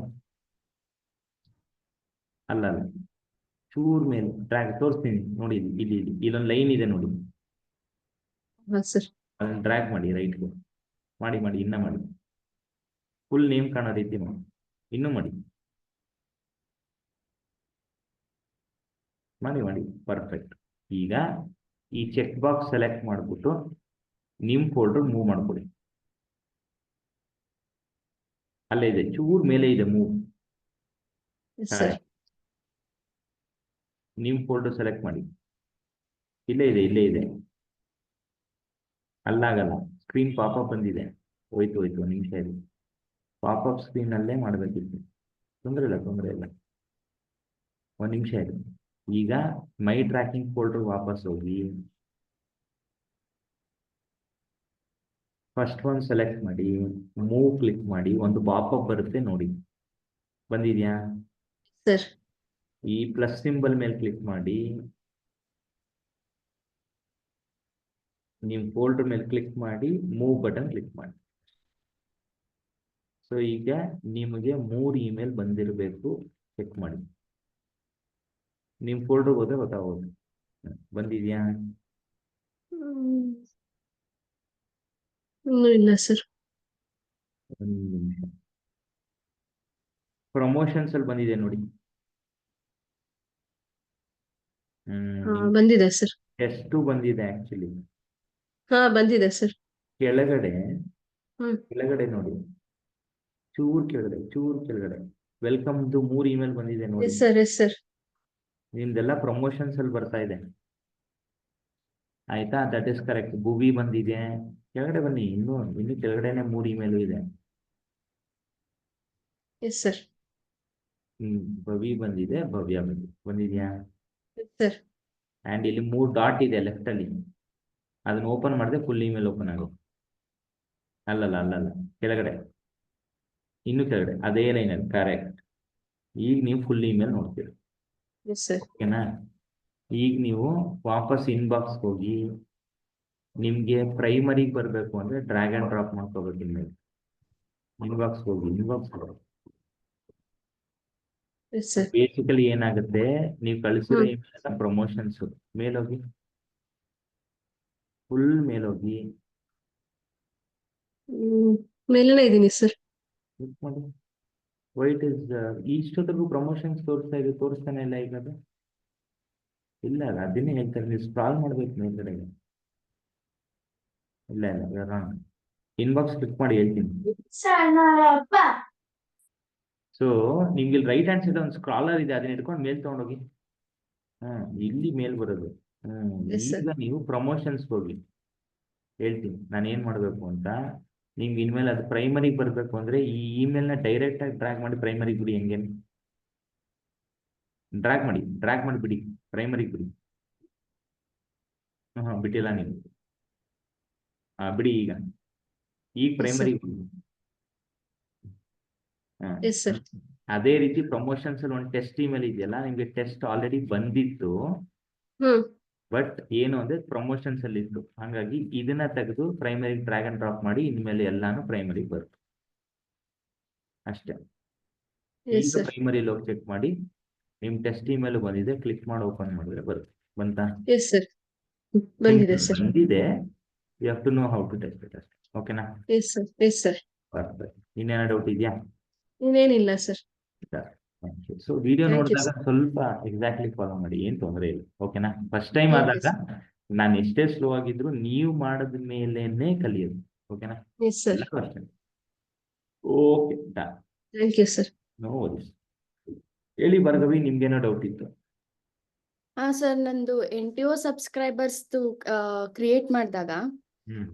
ಅಲ್ಲ, ಚೂರ್ ಮೇಲೆ ಡ್ರ್ಯಾಗ್ ತೋರಿಸ್ತೀನಿ ನೋಡಿ. ಇಲ್ಲಿ ಇಲ್ಲೊಂದು ಲೈನ್ ಇದೆ ನೋಡಿ, ಅದನ್ನ ಡ್ರ್ಯಾಗ್ ಮಾಡಿ ರೈಟ್ಗೆ ಮಾಡಿ, ಇನ್ನ ಮಾಡಿ. ಫುಲ್ ನೇಮ್ ಕಾಣೋ ರೀತಿ ಮಾಡಿ, ಇನ್ನೂ ಮಾಡಿ, ಪರ್ಫೆಕ್ಟ್. ಈಗ ಈ ಚೆಕ್ ಬಾಕ್ಸ್ ಸೆಲೆಕ್ಟ್ ಮಾಡಿಬಿಟ್ಟು ನಿಮ್ಮ ಫೋಲ್ಡರ್ ಮೂವ್ ಮಾಡ್ಕೊಡಿ. ಅಲ್ಲೇ ಇದೆ, ಚೂರ್ ಮೇಲೆ ಇದೆ ಮೂವ್. ನಿಮ್ಮ ಫೋಲ್ಡರ್ ಸೆಲೆಕ್ಟ್ ಮಾಡಿ, ಇಲ್ಲೇ ಇದೆ. ಅಲ್ಲಾಗಲ್ಲ, ಸ್ಕ್ರೀನ್ ಪಾಪಪ್ ಬಂದಿದೆ. ಹೋಯ್ತು, ಒಂದು ನಿಮಿಷ ಇದೆ. ಪಾಪಪ್ ಸ್ಕ್ರೀನಲ್ಲೇ ಮಾಡಬೇಕಿತ್ತು. ತೊಂದರೆ ಇಲ್ಲ, ಒಂದು ನಿಮಿಷ ಇದೆ. ಈಗ ಮೈ ಟ್ರ್ಯಾಕಿಂಗ್ ಫೋಲ್ಡರ್ ವಾಪಸ್ ಹೋಗಿ, ಫಸ್ಟ್ ಒಂದು ಸೆಲೆಕ್ಟ್ ಮಾಡಿ, ಮೂವ್ ಕ್ಲಿಕ್ ಮಾಡಿ. ಒಂದು ಪಾಪಪ್ ಬರುತ್ತೆ ನೋಡಿ, ಬಂದಿದ್ಯಾ ಸರ್? ಈ ಪ್ಲಸ್ ಸಿಂಬಲ್ ಮೇಲೆ ಕ್ಲಿಕ್ ಮಾಡಿ, ನಿಮ್ಮ ಫೋಲ್ಡರ್ ಮೇಲೆ ಕ್ಲಿಕ್ ಮಾಡಿ, ಮೂವ್ ಬಟನ್ ಕ್ಲಿಕ್ ಮಾಡಿ. ಸೊ ಈಗ ನಿಮಗೆ 3 ಇಮೇಲ್ ಬಂದಿರಬೇಕು, ಚೆಕ್ ಮಾಡಿ. ನಿಮ್ಮ ಫೋಲ್ಡರ್ ಹೋದ್ರೆ ಗೊತ್ತಾಗೋದು. ಬಂದಿದ್ಯಾ? ಇಲ್ಲ ಸರ್. ಒಂದು ನಿಮಿಷ. ಪ್ರಮೋಷನ್ಸ್ ಅಲ್ಲಿ ಬಂದಿದೆ ನೋಡಿ. ಬಂದಿದೆ ಸರ್. ಎಷ್ಟು ಬಂದಿದೆ ಆಕ್ಚುಲಿ? ಬಂದಿದೆ ಸರ್. ಕೆಳಗಡೆ ನೋಡಿ, ಚೂರ್ ಕೆಳಗಡೆ ವೆಲ್ಕಮ್ ಟು 3 ಇಮೇಲ್ ಬಂದಿದೆ ನೋಡಿ. Yes sir. ನಿಮ್ದೆಲ್ಲ ಪ್ರಮೋಷನ್ಸ್ ಅಲ್ಲಿ ಬರ್ತಾ ಇದೆ. ಆಯ್ತಾ? That is correct. ಭುವಿ ಬಂದಿದೆ. ಕೆಳಗಡೆ ಬನ್ನಿ, ಇನ್ನು ಕೆಳಗಡೆನೆ 3 ಇಮೇಲ್ ಇದೆ. Yes sir. ಭವಿ ಬಂದಿದೆ, ಭವ್ಯ ಬಂದಿದ್ಯಾ? ಸರ್. ಅಂಡ್ ಇಲ್ಲಿ 3 ಡಾಟ್ ಇದೆ ಲೆಫ್ಟ್ ಅಲ್ಲಿ, ಅದನ್ನ ಓಪನ್ ಮಾಡಿದ್ರೆ ಫುಲ್ ಇಮೇಲ್ ಓಪನ್ ಆಗುತ್ತೆ. ಅಲ್ಲಲ್ಲ, ಕೆಳಗಡೆ, ಇನ್ನು ಕೆಳಗಡೆ ಅದೇ ಲೈನಲ್ಲಿ. ಕರೆಕ್ಟ್. ಈಗ ನೀವು ಫುಲ್ ಇಮೇಲ್ ನೋಡ್ತೀರಿ. ಓಕೆನಾ? ಈಗ ನೀವು ವಾಪಸ್ ಇನ್ಬಾಕ್ಸ್ ಹೋಗಿ, ನಿಮ್ಗೆ ಪ್ರೈಮರಿಗೆ ಬರಬೇಕು ಅಂದ್ರೆ ಡ್ರ್ಯಾಗ್ ಅಂಡ್ ಡ್ರಾಪ್ ಮಾಡ್ಕೋಬೇಕು. ಇನ್ಮೇಲೆ ಇನ್ಬಾಕ್ಸ್ ಹೋಗಿ, ಬೇಸಿಕಲಿ ಏನಾಗುತ್ತೆ, ನೀವು ಕಳಿಸಿರೋ ಇಮೇಲ್ ಎಲ್ಲ ಪ್ರಮೋಷನ್ಸ್. ಮೇಲೋಗಿ, ಫುಲ್ ಮೇಲೋಗಿ, ಮೇಲೇನೆ ಇದೀನಿ ಸರ್. ವೈಟ್ ಇಸ್ ಇಷ್ಟೊತ್ತಿಗೂ ಪ್ರಮೋಷನ್ಸ್ ತೋರಿಸ್ತಾನೆ ಇಲ್ಲ. ಈಗ ಅದು ಇಲ್ಲ, ಅದನ್ನೇ ಹೇಳ್ತಾರೆ, ನೀವು ಸ್ಕ್ರಾಲ್ ಮಾಡ್ಬೇಕು ಮೇಲ್ಗಡೆಗೆ. ಇಲ್ಲ, ಇನ್ಬಾಕ್ಸ್ ಕ್ಲಿಕ್ ಮಾಡಿ ಹೇಳ್ತೀನಿ. ಸೊ ನಿಮ್ಗೆ ಇಲ್ಲಿ ರೈಟ್ ಹ್ಯಾಂಡ್ ಸೈಡ್ ಒಂದು ಸ್ಕ್ರಾಲರ್ ಇದೆ, ಅದನ್ನ ಇಟ್ಕೊಂಡು ಮೇಲ್ ತಗೊಂಡೋಗಿ. ಇಲ್ಲಿ ಮೇಲ್ ಬರೋದು. ಈಗ ನೀವು ಪ್ರಮೋಷನ್ಸ್ ಹೋಗಿ, ಹೇಳ್ತೀನಿ ನಾನು ಏನ್ ಮಾಡ್ಬೇಕು ಅಂತ. ನಿಮ್ಗೆ ಇನ್ಮೇಲೆ ಅದು ಪ್ರೈಮರಿಗೆ ಬರಬೇಕು ಅಂದ್ರೆ ಈ ಇಮೇಲ್ನ ಡೈರೆಕ್ಟ್ ಆಗಿ ಡ್ರ್ಯಾಗ್ ಮಾಡಿ ಪ್ರೈಮರಿಗೆ ಬಿಡಿ. ಹೆಂಗೇನು ಡ್ರ್ಯಾಗ್ ಮಾಡಿ ಬಿಡಿ, ಪ್ರೈಮರಿಗೆ ಬಿಡಿ. ಬಿಟ್ಟಿಲ್ಲ ನೀವು. ಬಿಡಿ. ಈಗ ಪ್ರೈಮರಿಗೆ ಬಿಡಿ. ಅದೇ ರೀತಿ ಪ್ರಮೋಷನ್ಸ್ ಅಲ್ಲಿ ಒಂದು ಟೆಸ್ಟ್ ಇಮೇಲ್ ಇದೆಯಲ್ಲ, ನಿಮ್ಗೆ ಟೆಸ್ಟ್ ಆಲ್ರೆಡಿ ಬಂದಿತ್ತು. ಹ್ಮ್ ಬಟ್ ಏನು ಅಂದ್ರೆ ಪ್ರಮೋಷನ್ಸ್ ಅಲ್ಲಿ ಇತ್ತು, ಹಾಗಾಗಿ ಇದನ್ನ ತೆಗೆದು ಪ್ರೈಮರಿ ಡ್ರ್ಯಾಗ್ ಅಂಡ್ ಡ್ರಾಪ್ ಮಾಡಿ ಇನ್ಮೇಲೆ ಎಲ್ಲಾನು ಪ್ರೈಮರಿ ಬರುತ್ತೆ ಅಷ್ಟೇ. ಎಸ್ ಈಗ ಸರ್ ಪ್ರೈಮರಿಲಿ ಹೋಗಿ ಚೆಕ್ ಮಾಡಿ, ನಿಮ್ ಟೆಸ್ಟ್ ಇಮೇಲ್ ಬಂದಿದೆ, ಕ್ಲಿಕ್ ಮಾಡಿ ಓಪನ್ ಮಾಡಿದ್ರೆ ಬರುತ್ತೆ. ಬಂತಾ? ಎಸ್ ಸರ್ ಬಂದಿದೆ ಸರ್ ಬಂದಿದೆ, you have to know how to test it ಅಷ್ಟೇ. ಓಕೆನಾ? Yes sir yes sir perfect. ಇನ್ನೇನೋ ಡೌಟ್ ಇದೆಯಾ? ಇನ್ನೇನಿಲ್ಲ sir. So video thank you ನೋಡಿದಾಗ ಸರ್. ಸ್ವಲ್ಪ ಎಕ್ಸಾಕ್ಟ್ಲಿ ಫಾಲೋ ಮಾಡಿ, ಏನ್ ತೊಂದರೆ ಇಲ್ಲ. ಓಕೆನಾ? ಫಸ್ಟ್ ಟೈಮ್ ಓಕೆ ಆದಾಗ ಸರ್. ನಾನು ಎಷ್ಟೇ ಸ್ಲೋ ಆಗಿದ್ರು ನೀವು ಮಾಡಿದ ಮೇಲೇನೆ ಕಲಿಯೋದು. ಓಕೆನಾ? ಎಸ್ ಸರ್ ಎಲ್ಲರೂ ಅಷ್ಟೇ. Okay, done. Thank you sir. No worries. ಹೇಳಿ ಭಾರ್ಗವಿ, ನಿಮ್ಗೇನೋ ಡೌಟ್ ಇತ್ತು? ಹಾ ಸರ್, ನಂದು NTO ಸಬ್ಸ್ಕ್ರೈಬರ್ಸ್ದು ಕ್ರಿಯೇಟ್ ಮಾಡಿದಾಗ ಹ್ಮ್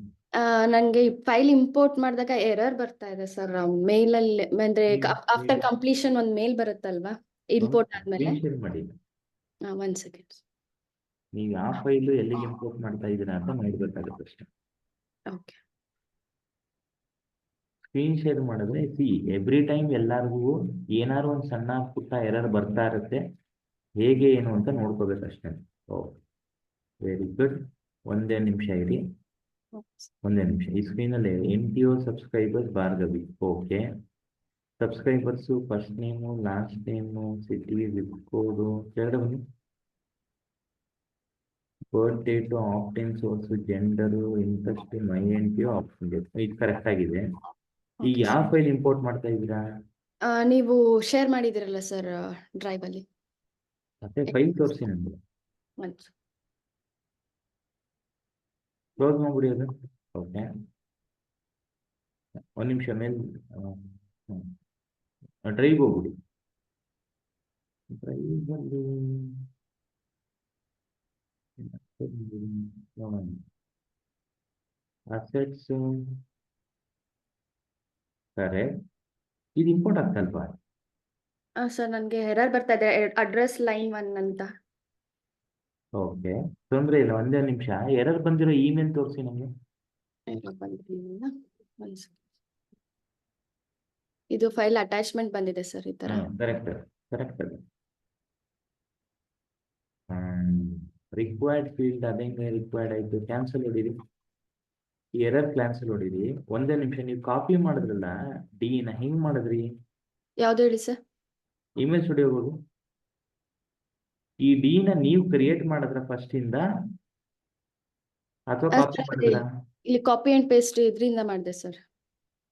ನನಗೆ ಫೈಲ್ ಇಂಪೋರ್ಟ್ ಮಾಡಿದಾಗ ಎರರ್ ಬರ್ತಾ ಇದೆ ಸರ್. ಮೇಲಲ್ಲಿ ಅಂದ್ರೆ ಆಫ್ಟರ್ ಕಂಪ್ಲೀಷನ್ ಒಂದು ಮೇಲ್ ಬರುತ್ತಲ್ವಾ ಇಂಪೋರ್ಟ್ ಆದ್ಮೇಲೆ. ಸ್ಕ್ರೀನ್ ಶೇರ್ ಮಾಡಿ. 1 ಸೆಕೆಂಡ್. ನೀವು ಯಾವ ಫೈಲು ಎಲ್ಲಿಗೆ ಇಂಪೋರ್ಟ್ ಮಾಡ್ತಾ ಇದ್ದೀರಾ ಅಂತ ನೋಡ್ಬೇಕಾಗುತ್ತೆ ಅಷ್ಟೇ. ಓಕೆ. ಸ್ಕ್ರೀನ್ ಶೇರ್ ಮಾಡಿದ್ರೆ ಎವ್ರಿ ಟೈಮ್ ಎಲ್ಲರಿಗೂ ಏನಾದ್ರು ಒಂದು ಸಣ್ಣ ಪುಟ್ಟ ಎರರ್ ಬರ್ತಾ ಇರುತ್ತೆ, ಹೇಗೆ ಏನು ಅಂತ ನೋಡ್ಕೋಬೇಕಷ್ಟೇ. Okay, very good. ಒಂದೇ ನಿಮಿಷ ಇರಿ, ಒಂದೇ ನಿಮಿಷ. ಈ ಸ್ಕ್ರೀನಲ್ಲಿ NTO subscribers Bhargavi. Okay, subscribers first name, last name, city, zip code, ಕೆಳಗಡೆ ಬನ್ನಿ. Birth date, opt in source, gender, interest, my NTO, option date, ಇದು ಕರೆಕ್ಟ್ ಆಗಿದೆ. ಈಗ Okay, ಯಾವ ಫೈಲ್ ಇಂಪೋರ್ಟ್ ಮಾಡ್ತಾ ಇದ್ದೀರಾ? ನೀವು ಶೇರ್ ಮಾಡಿದಿರಲ್ಲ ಸರ್ ಡ್ರೈವ್ ಅಲ್ಲಿ. ಮತ್ತೆ ಫೈಲ್ ತೋರಿಸಿ ನನಗೆ. ಕ್ಲೋಸ್ ಮಾಡ್ಬಿಡಿ ಅದು. ಓಕೆ, ಒಂದು ನಿಮಿಷ ಮೇಲೆ ಡ್ರೈವ್ ಹೋಗ್ಬಿಡಿ. ಡ್ರೈವಲ್ಲಿ ಅಸೆಟ್ಸು ಕರೆಕ್ಟ್. ಇದು ಇಂಪೋರ್ಟ್ ಆಗ್ತಲ್ವಾ? ಸರ್ ನನಗೆ ಎರರ್ ಬರ್ತಾ ಇದೆ, ಅಡ್ರೆಸ್ ಲೈನ್ 1 ಅಂತ. ಓಕೆ, ತೊಂದರೆ ಇಲ್ಲ. ಒಂದೇ ನಿಮಿಷ, ಎರರ್ ಬಂದಿರೋ ಇಮೇಲ್ ತೋರಿಸಿ ನಮಗೆ. ಬಂದಿಲ್ಲ. ಒಂದ್ second. ಇದು ಫೈಲ್ ಅಟ್ಯಾಚ್ಮೆಂಟ್ ಬಂದಿದೆ ಸರ್ ಈ ತರ. Correct correct. ರಿಕ್ವೈರ್ಡ್ ಫೀಲ್ಡ್ ಅದೇಂಗೆ ರಿಕ್ವೈರ್ಡ್ ಆಯ್ತು, ಕ್ಯಾನ್ಸಲ್ ಹೊಡೀರಿ. ಎರರ್ ಕ್ಯಾನ್ಸಲ್ ಹೊಡೀರಿ. ಒಂದೇ ನಿಮಿಷ, ನೀವು ಕಾಪಿ ಮಾಡಿದ್ರಲ್ಲ ಡಿನ, ಹೆಂಗ್ ಮಾಡಿದ್ರಿ? ಯಾವ್ದು ಹೇಳಿ ಸರ್? ಇಮೇಲ್ ಸ್ಟುಡಿಯೋ ಹೋಗಿ. ಈ ಡಿನ ನೀವು ಕ್ರಿಯೇಟ್ ಮಾಡಿದ್ರ ಫಸ್ಟ್ ಇಂದ ಅಥವಾ ಕಾಪಿ ಮಾಡಿದ್ರ? ಇಲ್ಲಿ ಕಾಪಿ ಅಂಡ್ ಪೇಸ್ಟ್ ಇದರಿಂದ ಮಾಡಿದೆ ಸರ್.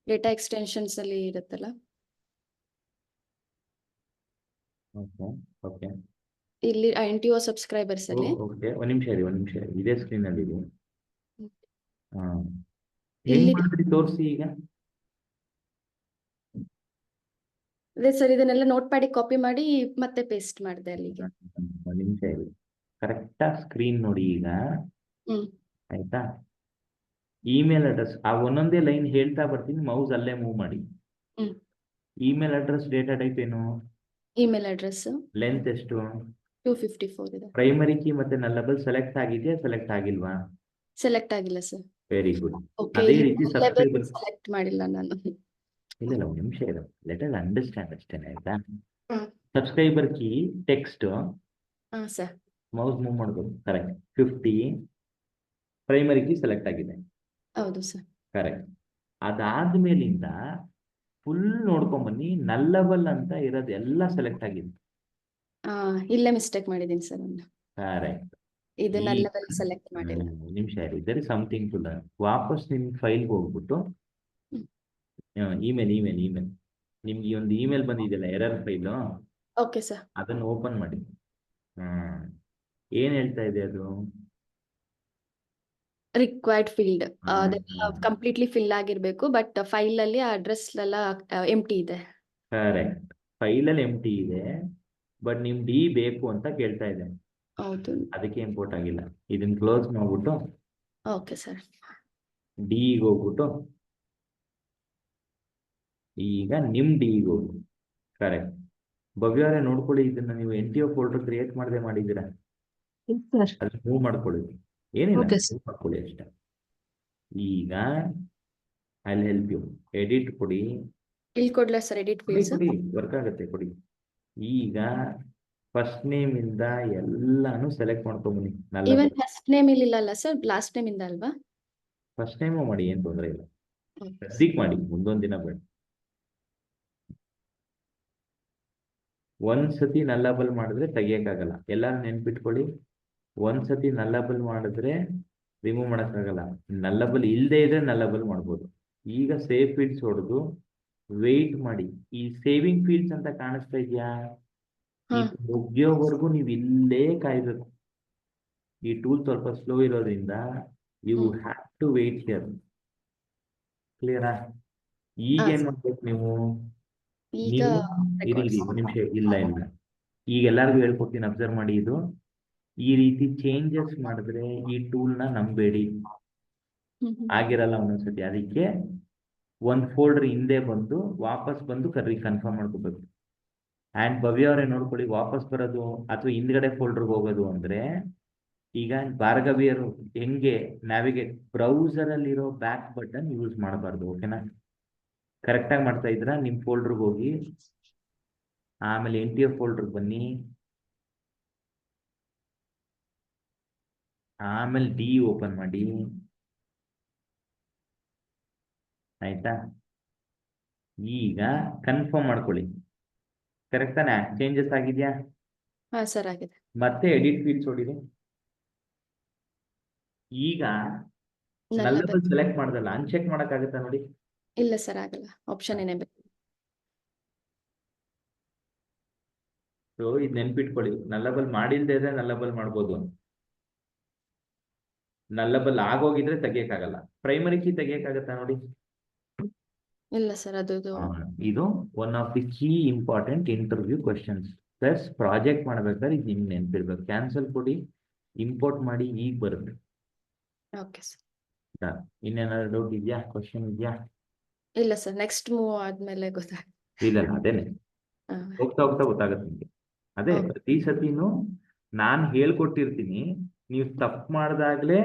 ಡೇಟಾ ಎಕ್ಸ್ಟೆನ್ಷನ್ಸ್ ಅಲ್ಲಿ ಇರುತ್ತಲ್ಲ. ಓಕೆ ಓಕೆ ಇಲ್ಲಿ NTO ಸಬ್ಸ್ಕ್ರೈಬರ್ಸ್ ಅಲ್ಲಿ. ಓಕೆ, ಒಂದ್ ನಿಮಿಷ ಇರಿ, ಒಂದ್ ನಿಮಿಷ ಇರಿ. ಇದೇ ಸ್ಕ್ರೀನ್ ಅಲ್ಲಿ ಇದೆ. ಹೆಂಗ್ ಇಲ್ಲಿ ಮಾಡಿದ್ರಿ ತೋರಿಸಿ ಈಗ. ಅದೇ ಸರ್, ಇದನ್ನೆಲ್ಲ ನೋಟ್ ಪ್ಯಾಡ್ ಕಾಪಿ ಮಾಡಿ ಮತ್ತೆ ಪೇಸ್ಟ್ ಮಾಡಿದೆ ಅಲ್ಲಿಗೆ. ಒಂದ್ ನಿಮಿಷ ಇರಿ, ಕರೆಕ್ಟಾ ಸ್ಕ್ರೀನ್ ನೋಡಿ ಈಗ. ಹ್ಮ್ ಆಯ್ತಾ? ಇಮೇಲ್ ಅಡ್ರೆಸ್ ಆ ಒಂದೊಂದೇ ಲೈನ್ ಹೇಳ್ತಾ ಬರ್ತೀನಿ, ಮೌಸ್ ಅಲ್ಲೇ ಮೂವ್ ಮಾಡಿ. ಹ್ಮ್ ಇಮೇಲ್ ಅಡ್ರೆಸ್, ಡೇಟಾ ಟೈಪ್ ಏನು, ಇಮೇಲ್ ಅಡ್ರೆಸ್ ಲೆಂತ್ ಎಷ್ಟು, 254 ಇದೆ. ಪ್ರೈಮರಿ ಕೀ ಮತ್ತೆ ನಲ್ಲಬಲ್ ಸೆಲೆಕ್ಟ್ ಆಗಿದೆಯಾ, ಸೆಲೆಕ್ಟ್ ಆಗಿಲ್ವಾ? ಸೆಲೆಕ್ಟ್ ಆಗಿಲ್ಲ ಸರ್. Very good. ಓಕೆ, ಅದೇ ರೀತಿ ಸಬ್ಸ್ಕ್ರೈಬರ್ ಸೆಲೆಕ್ಟ್ ಮಾಡಿಲ್ಲ ನಾನು. ಇಲ್ಲ, ಒಂದ್ ನಿಮಿಷ ಇದೆ, ಲೆಟ್ ಅಸ್ ಅಂಡರ್ಸ್ಟ್ಯಾಂಡ್ ಅಷ್ಟೇನೆ. ಆಯ್ತಾ? ಹ್ಮ್ ಸಬ್ಸ್ಕ್ರೈಬರ್ ಕೀ ಟೆಕ್ಸ್ಟ್ ಹಾ ಸರ್. ಮೌಸ್ ಮೂವ್ ಮಾಡ್ಬೋದು. ಕರೆಕ್ಟ್. 50 ಪ್ರೈಮರಿ ಕೀ ಸೆಲೆಕ್ಟ್ ಆಗಿದೆ. ಹೌದು ಸರ್. ಕರೆಕ್ಟ್. ಅದಾದ್ಮೇಲಿಂದ ಫುಲ್ ನೋಡ್ಕೊಂಬನ್ನಿ, ನಲ್ಲಬಲ್ ಅಂತ ಇರೋದು ಎಲ್ಲ ಸೆಲೆಕ್ಟ್ ಆಗಿದೆ. ಇಲ್ಲೇ ಮಿಸ್ಟೇಕ್ ಮಾಡಿದ್ದೀನಿ ಸರ್ ನಾನು. ಕರೆಕ್ಟ್. ಇದನ್ನೆಲ್ಲ ಸೆಲೆಕ್ಟ್ ಮಾಡಿಲ್ಲ. ನಿಮಿಷ ಇರಿ, there is something to learn. ವಾಪಸ್ ನಿಮ್ ಫೈಲ್ಗೆ ಹೋಗ್ಬಿಟ್ಟು ಇಮೇಲ್ ನಿಮ್ಗೆ ಒಂದು ಇಮೇಲ್ ಬಂದಿದೆಯಲ್ಲ, ಎರರ್ ಫೈಲು, ಓಕೆ ಸರ್. ಅದನ್ನು ಓಪನ್ ಮಾಡಿ. ಏನ್ ಹೇಳ್ತಾ ಇದೆ ಅದು? ರಿಕ್ವೈರ್ಡ್ ಫೀಲ್ಡ್ ಅದೆಲ್ಲ ಕಂಪ್ಲೀಟ್ಲಿ ಫಿಲ್ ಆಗಿರ್ಬೇಕು, ಬಟ್ ಫೈಲ್ ಅಲ್ಲಿ ಅಡ್ರೆಸ್ ಎಲ್ಲ ಎಂಟಿ ಇದೆ. ಕರೆಕ್ಟ್. ಫೈಲಲ್ಲಿ ಎಂಟಿ ಇದೆ, ಬಟ್ ನಿಮ್ ಡಿ ಬೇಕು ಅಂತ ಕೇಳ್ತಾ ಇದೆ. ಹೌದು. ಅದಕ್ಕೆ ಇಂಪೋರ್ಟ್ ಆಗಿಲ್ಲ. ಇದನ್ನ ಕ್ಲೋಸ್ ಮಾಡ್ಬಿಟ್ಟು ಓಕೆ ಸರ್. ಡಿಗೆ ಹೋಗ್ಬಿಟ್ಟು ಈಗ ನಿಮ್ ಡಿಗೆ ಹೋಗಿ. ಕರೆಕ್ಟ್. ಭವ್ಯ ಅವರೇ ನೋಡ್ಕೊಳ್ಳಿ, ಇದನ್ನ ನೀವು NTO ಫೋಲ್ಡರ್ ಕ್ರಿಯೇಟ್ ಮಾಡದೆ ಮಾಡಿದ್ದೀರಾ, ಅದನ್ನ ಮೂವ್ ಮಾಡ್ಕೊಳ್ಳಿ. ಏನಿಲ್ಲ, ಮೂವ್ ಮಾಡ್ಕೊಳ್ಳಿ ಅಷ್ಟೇ. ಈಗ I will help you. Edit ಕೊಡಿ. ಇಲ್ಲಿ ಕೊಡ್ಲಾ ಸರ್ ಎಡಿಟ್ ಫೀಲ್ಡ್ಸ್? ಕೊಡಿ, ವರ್ಕ್ ಆಗುತ್ತೆ, ಕೊಡಿ. ಈಗ ಫಸ್ಟ್ ನೇಮ್ ಇಂದ ಎಲ್ಲಾನು ಸೆಲೆಕ್ಟ್ ಮಾಡ್ಕೊಂಬನ್ನಿ. ಈವನ್ ಫಸ್ಟ್ ನೇಮ್ ಇಲ್ಲಲ್ಲ ಸರ್, ಲಾಸ್ಟ್ ನೇಮ್ ಇಂದ ಅಲ್ವಾ? ಫಸ್ಟ್ ನೇಮು ಮಾಡಿ, ಏನ್ ತೊಂದರೆ ಇಲ್ಲ. Okay. ಸದ್ಯಕ್ಕೆ ಮಾಡಿ, ಮುಂದೊಂದ್ ದಿನ ಬೇಡ. ಒಂದ್ಸತಿ ನಲ್ಲಬಲ್ ಮಾಡಿದ್ರೆ ತೆಗಿಯಕ್ಕಾಗಲ್ಲ. ಎಲ್ಲಾರು ನೆನ್ಪಿಟ್ಕೊಳ್ಳಿ, ಒಂದ್ಸತಿ ನಲ್ಲಬಲ್ ಮಾಡಿದ್ರೆ ರಿಮೂವ್ ಮಾಡಕ್ಕಾಗಲ್ಲ. ನಲ್ಲಬಲ್ ಇಲ್ಲದೆ ಇದ್ರೆ ನಲ್ಲಬಲ್ ಮಾಡ್ಬೋದು. ಈಗ ಸೇವ್ ಫೀಲ್ಡ್ಸ್ ಹೊಡೆದು ವೆಯ್ಟ್ ಮಾಡಿ. ಈ ಸೇವಿಂಗ್ ಫೀಲ್ಡ್ಸ್ ಅಂತ ಕಾಣಿಸ್ತಾ ಇದೆಯಾ? ಇದು ಮುಗಿಯೋವರೆಗೂ ನೀವು ಇಲ್ಲೇ ಕಾಯ್ಬೇಕು. ಈ ಟೂಲ್ ಸ್ವಲ್ಪ ಸ್ಲೋ ಇರೋದ್ರಿಂದ you have to wait here. ಕ್ಲಿಯರಾ? ಈಗ ಏನ್ ಮಾಡ್ಬೇಕು ನೀವು? ಈಗ ಇರಿ ಒಂದು ನಿಮಿಷ. ಇಲ್ಲ ಈಗ ಎಲ್ಲರಿಗೂ ಹೇಳ್ಕೊಡ್ತೀನಿ, ಅಬ್ಸರ್ವ್ ಮಾಡಿ. ಇದು ಈ ರೀತಿ ಚೇಂಜಸ್ ಮಾಡಿದ್ರೆ ಈ ಟೂಲ್ನ ನಂಬೇಡಿ, ಆಗಿರಲ್ಲ ಒಂದೊಂದ್ಸತಿ. ಅದಕ್ಕೆ ಒಂದು ಫೋಲ್ಡರ್ ಹಿಂದೆ ಬಂದು ವಾಪಸ್ ಬಂದು ಕನ್ಫರ್ಮ್ ಮಾಡ್ಕೋಬೇಕು. ಆ್ಯಂಡ್ ಭವ್ಯ ಅವರೇ ನೋಡ್ಕೊಳ್ಳಿ, ವಾಪಸ್ ಬರೋದು ಅಥವಾ ಹಿಂದ್ಗಡೆ ಫೋಲ್ಡರ್ಗೆ ಹೋಗೋದು ಅಂದ್ರೆ, ಈಗ ಭಾರ್ಗವಿಯರು ಹೆಂಗೆ ನ್ಯಾವಿಗೇಟ್, ಬ್ರೌಸರಲ್ಲಿರೋ ಬ್ಯಾಕ್ ಬಟನ್ ಯೂಸ್ ಮಾಡಬಾರ್ದು. ಓಕೆನಾ? ಕರೆಕ್ಟಾಗಿ ಮಾಡ್ತಾ ಇದ್ರ? ನಿಮ್ಮ ಫೋಲ್ಡರ್ಗೆ ಹೋಗಿ ಆಮೇಲೆ NTF ಫೋಲ್ಡರ್ಗೆ ಬನ್ನಿ, ಆಮೇಲೆ D ಓಪನ್ ಮಾಡಿ. ಆಯ್ತಾ? ಈಗ ಕನ್ಫರ್ಮ್ ಮಾಡ್ಕೊಳ್ಳಿ, ಕರೆಕ್ಟ್ ತಾನೆ? ಚೇಂಜಸ್ ಆಗಿದೆಯಾ? ಹಾ ಸರ್ ಆಗಿದೆ. ಮತ್ತೆ ಎಡಿಟ್ ಫೀಲ್ಡ್ಸ್ ಹೊಡಿರಿ. ಈಗ ನಲ್ಲಬಲ್ ಸೆಲೆಕ್ಟ್ ಮಾಡ್ದಲ್ಲ, ಅನ್ಚೆಕ್ ಮಾಡಕ್ಕಾಗತ್ತಾ ನೋಡಿ? ಇಲ್ಲ ಸರ್ ಆಗಲ್ಲ, ಆಪ್ಷನ್ ಏನೇ ಬೇಕು. ಸೊ ಇದು ನೆನ್ಪಿಟ್ಕೊಳ್ಳಿ, ನಲ್ಲಬಲ್ ಮಾಡಿಲ್ದೇ ಇದ್ರೆ ನಲ್ಲಬಲ್ ಮಾಡ್ಬೋದು. ನಲ್ಲಬಲ್ ಆಗೋಗಿದ್ರೆ ತೆಗಿಯಕ್ಕಾಗಲ್ಲ. ಪ್ರೈಮರಿ ಕೀ ತೆಗಿಯಕ್ಕಾಗತ್ತಾ ನೋಡಿ? ಇಲ್ಲ ಸರ್, ಅದು ಇದು one of the key important interview questions. Plus project ಮಾಡ್ಬೇಕಾದ್ರೆ ಇದು ನಿಮ್ಗೆ ನೆನ್ಪಿರ್ಬೇಕು. ಕ್ಯಾನ್ಸಲ್ ಕೊಡಿ, ಇಂಪೋರ್ಟ್ ಮಾಡಿ, ಈಗ ಬರುತ್ತೆ. Okay sir. ಇನ್ನೇನಾದ್ರು ಡೌಟ್ ಇದೆಯಾ? ಕ್ವಶನ್ ಇದೆಯಾ? ಇಲ್ಲ ಸರ್, ನೆಕ್ಸ್ಟ್ ಮೂವ್ ಆದ್ಮೇಲೆ ಗೊತ್ತಾಗುತ್ತೆ. ಇಲ್ಲ, ಅದೇನೆ ಹೋಗ್ತಾ ಹೋಗ್ತಾ ಗೊತ್ತಾಗತ್ತೆ ನಿಮಗೆ. ಅದೇ ಪ್ರತಿ ಸತಿನೂ ನಾನು ಹೇಳ್ಕೊಟ್ಟಿರ್ತೀನಿ, ನೀವು ತಪ್ಪು ಮಾಡ್ದಾಗ್ಲೇ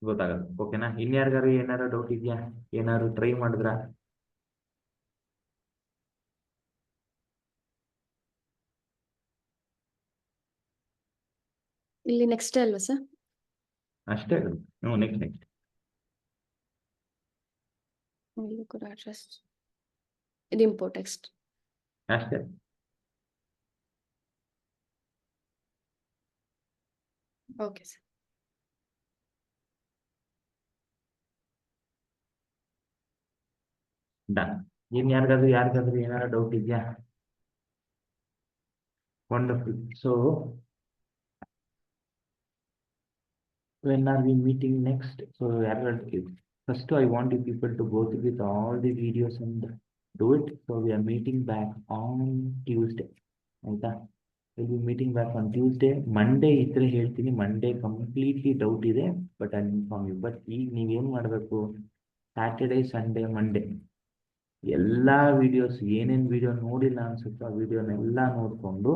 ಗೊತ್ತಾಗತ್ತೆ. ಓಕೆನಾ? ಇನ್ಯಾರಿಗಾರು ಏನಾರು ಡೌಟ್ ಇದೆಯಾ? ಏನಾದ್ರು ಟ್ರೈ ಮಾಡಿದ್ರಾ? ಇಲ್ಲಿ ನೆಕ್ಸ್ಟ್ ಅಲ್ವಾ ಸರ್? ಅಷ್ಟೇ. ನೆಕ್ಸ್ಟ್ ಇಲ್ಲಿ ಕೂಡ ಅಡ್ರೆಸ್ ಇದು ಇಂಪೋರ್ಟ್ ಟೆಕ್ಸ್ಟ್ ಅಷ್ಟೇ. Okay sir. ಡನ್. ಯಾರಿಗಾದ್ರೂ ಏನಾರು ಡೌಟ್ ಇದೆಯಾ? Wonderful. So when are we meeting next? So first I want you people to go through with all the videos and do it. So we are meeting back on Tuesday. ಆಯ್ತಾ? we'll be meeting back on Tuesday. Monday ಇದ್ರೆ ಹೇಳ್ತೀನಿ. Monday ಕಂಪ್ಲೀಟ್ಲಿ ಡೌಟ್ ಇದೆ, but I inform you. But ಈಗ ನೀವೇನು ಮಾಡಬೇಕು? ಸ್ಯಾಟರ್ಡೇ, ಸಂಡೇ, ಮಂಡೇ ಎಲ್ಲ ವಿಡಿಯೋಸ್, ಏನೇನು ವಿಡಿಯೋ ನೋಡಿಲ್ಲ ಅನ್ಸುತ್ತೋ ಆ ವಿಡಿಯೋನೆಲ್ಲ ನೋಡಿಕೊಂಡು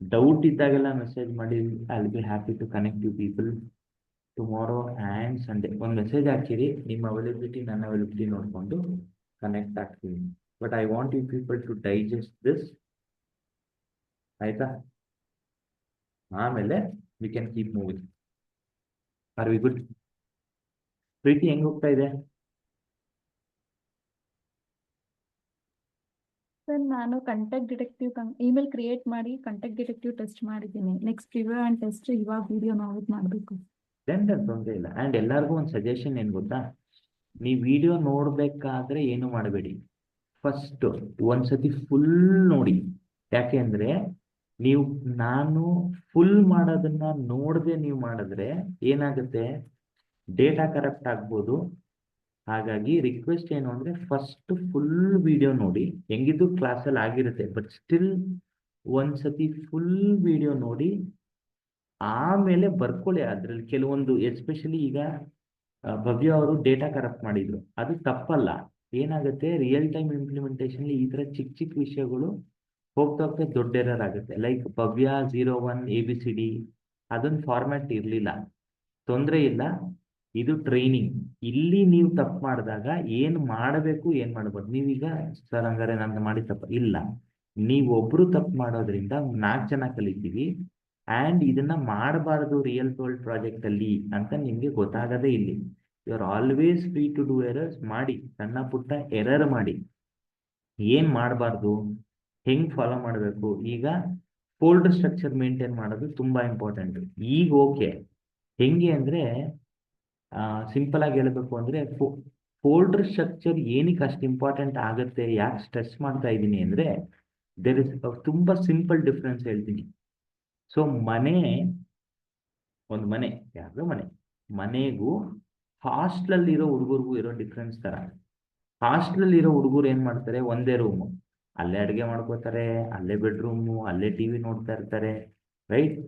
ಡೌಟ್ ಇದ್ದಾಗೆಲ್ಲ ಮೆಸೇಜ್ ಮಾಡಿ. I will be happy to connect you people tomorrow and Sunday. ಒಂದು ಮೆಸೇಜ್ ಹಾಕಿರಿ, ನಿಮ್ಮ ಅವೈಲಬಿಲಿಟಿ ನನ್ನ ಅವೈಲಬಿಲಿಟಿ ನೋಡಿಕೊಂಡು ಕನೆಕ್ಟ್ ಆಗ್ತೀವಿ. But I want you people to digest this. ಆಯ್ತಾ? ಆಮೇಲೆ we can keep moving. Are we good? ಪ್ರೀತಿ ಹೆಂಗ್ ಹೋಗ್ತಾ ಇದೆ? ಸರ್, ನಾನು ಕಾಂಟ್ಯಾಕ್ಟ್ ಡಿಟೆಕ್ಟಿವ್ ಇಮೇಲ್ ಕ್ರಿಯೇಟ್ ಮಾಡಿ ಕಾಂಟ್ಯಾಕ್ಟ್ ಡಿಟೆಕ್ಟಿವ್ ಟೆಸ್ಟ್ ಮಾಡಿದ್ದೀನಿ. ನೆಕ್ಸ್ಟ್ ರಿವ್ಯೂ ಆ್ಯಂಡ್ ಟೆಸ್ಟ್ ಇವಾಗ ವಿಡಿಯೋ ನೋಡ್ಬಿಟ್ಟು ಮಾಡಬೇಕು. ತೊಂದರೆ ಇಲ್ಲ. ಆ್ಯಂಡ್ ಎಲ್ಲರಿಗೂ ಒಂದು ಸಜೆಷನ್ ಏನು ಗೊತ್ತಾ? ನೀವು ವಿಡಿಯೋ ನೋಡಬೇಕಾದ್ರೆ ಏನು ಮಾಡಬೇಡಿ, ಫಸ್ಟ್ ಒಂದ್ಸತಿ ಫುಲ್ ನೋಡಿ. ಯಾಕೆ ಅಂದರೆ ನಾನು ಫುಲ್ ಮಾಡೋದನ್ನ ನೋಡದೆ ನೀವು ಮಾಡಿದ್ರೆ ಏನಾಗುತ್ತೆ? ಡೇಟಾ ಕರಪ್ಟ್ ಆಗ್ಬೋದು. ಹಾಗಾಗಿ ರಿಕ್ವೆಸ್ಟ್ ಏನು ಅಂದರೆ ಫಸ್ಟ್ ಫುಲ್ ವಿಡಿಯೋ ನೋಡಿ. ಹೆಂಗಿದ್ದು ಕ್ಲಾಸಲ್ಲಿ ಆಗಿರುತ್ತೆ, ಬಟ್ ಸ್ಟಿಲ್ ಒಂದ್ಸತಿ ಫುಲ್ ವಿಡಿಯೋ ನೋಡಿ, ಆಮೇಲೆ ಬರ್ಕೊಳ್ಳಿ. ಅದರಲ್ಲಿ ಕೆಲವೊಂದು ಎಸ್ಪೆಷಲಿ ಈಗ ಭವ್ಯ ಅವರು ಡೇಟಾ ಕರಪ್ಟ್ ಮಾಡಿದ್ರು, ಅದು ತಪ್ಪಲ್ಲ. ಏನಾಗುತ್ತೆ, ರಿಯಲ್ ಟೈಮ್ ಇಂಪ್ಲಿಮೆಂಟೇಷನ್ ಈ ಥರ ಚಿಕ್ಕ ಚಿಕ್ಕ ವಿಷಯಗಳು ಹೋಗ್ತಾ ಹೋಗ್ತಾ ದೊಡ್ಡ ಎರರ್ ಆಗುತ್ತೆ. ಲೈಕ್ ಭವ್ಯ 01 ABCD ಅದೊಂದು ಫಾರ್ಮ್ಯಾಟ್ ಇರಲಿಲ್ಲ, ತೊಂದರೆ ಇಲ್ಲ. ಇದು ಟ್ರೈನಿಂಗ್. ಇಲ್ಲಿ ನೀವು ತಪ್ಪು ಮಾಡಿದಾಗ ಏನು ಮಾಡಬೇಕು ಏನು ಮಾಡಬಾರ್ದು, ನೀವೀಗ ಸರ್ ಹಂಗಾರೆ ನಾನು ಮಾಡಿ ತಪ್ಪು ಇಲ್ಲ, ನೀವೊಬ್ರು ತಪ್ಪು ಮಾಡೋದ್ರಿಂದ 4 ಜನ ಕಲಿತೀವಿ. ಆ್ಯಂಡ್ ಇದನ್ನ ಮಾಡಬಾರ್ದು ರಿಯಲ್ ವರ್ಲ್ಡ್ ಪ್ರಾಜೆಕ್ಟ್ ಅಲ್ಲಿ ಅಂತ ನಿಮ್ಗೆ ಗೊತ್ತಾಗದೇ ಇಲ್ಲಿ. You are always free to do errors. ಮಾಡಿ, ಸಣ್ಣ ಪುಟ್ಟ ಎರರ್ ಮಾಡಿ. ಏನ್ ಮಾಡಬಾರ್ದು, ಹೆಂಗ್ ಫಾಲೋ ಮಾಡಬೇಕು. ಈಗ ಫೋಲ್ಡರ್ ಸ್ಟ್ರಕ್ಚರ್ ಮೇಂಟೈನ್ ಮಾಡೋದು ತುಂಬಾ ಇಂಪಾರ್ಟೆಂಟ್. ಈಗ ಓಕೆ, ಹೆಂಗೆ ಅಂದ್ರೆ ಸಿಂಪಲ್ ಆಗಿ ಹೇಳಬೇಕು ಅಂದ್ರೆ ಫೋಲ್ಡರ್ ಸ್ಟ್ರಕ್ಚರ್ ಏನಕ್ಕೆ ಅಷ್ಟು ಇಂಪಾರ್ಟೆಂಟ್ ಆಗುತ್ತೆ, ಯಾಕೆ ಸ್ಟ್ರೆಸ್ ಮಾಡ್ತಾ ಇದ್ದೀನಿ ಅಂದ್ರೆ ದೇರ್ ಇಸ್ ತುಂಬಾ ಸಿಂಪಲ್ ಡಿಫ್ರೆನ್ಸ್ ಹೇಳ್ತೀನಿ. ಸೊ ಒಂದು ಮನೆ, ಯಾವ್ದೋ ಮನೆಗೂ ಹಾಸ್ಟೆಲಲ್ಲಿ ಇರೋ ಹುಡುಗರಿಗೂ ಇರೋ ಡಿಫ್ರೆನ್ಸ್ ತರ. ಹಾಸ್ಟೆಲಲ್ಲಿ ಇರೋ ಹುಡುಗರು ಏನ್ ಮಾಡ್ತಾರೆ, ಒಂದೇ ರೂಮು, ಅಲ್ಲೇ ಅಡುಗೆ ಮಾಡ್ಕೋತಾರೆ, ಅಲ್ಲೇ ಬೆಡ್ರೂಮು, ಅಲ್ಲೇ ಟಿವಿ ನೋಡ್ತಾ ಇರ್ತಾರೆ, ರೈಟ್.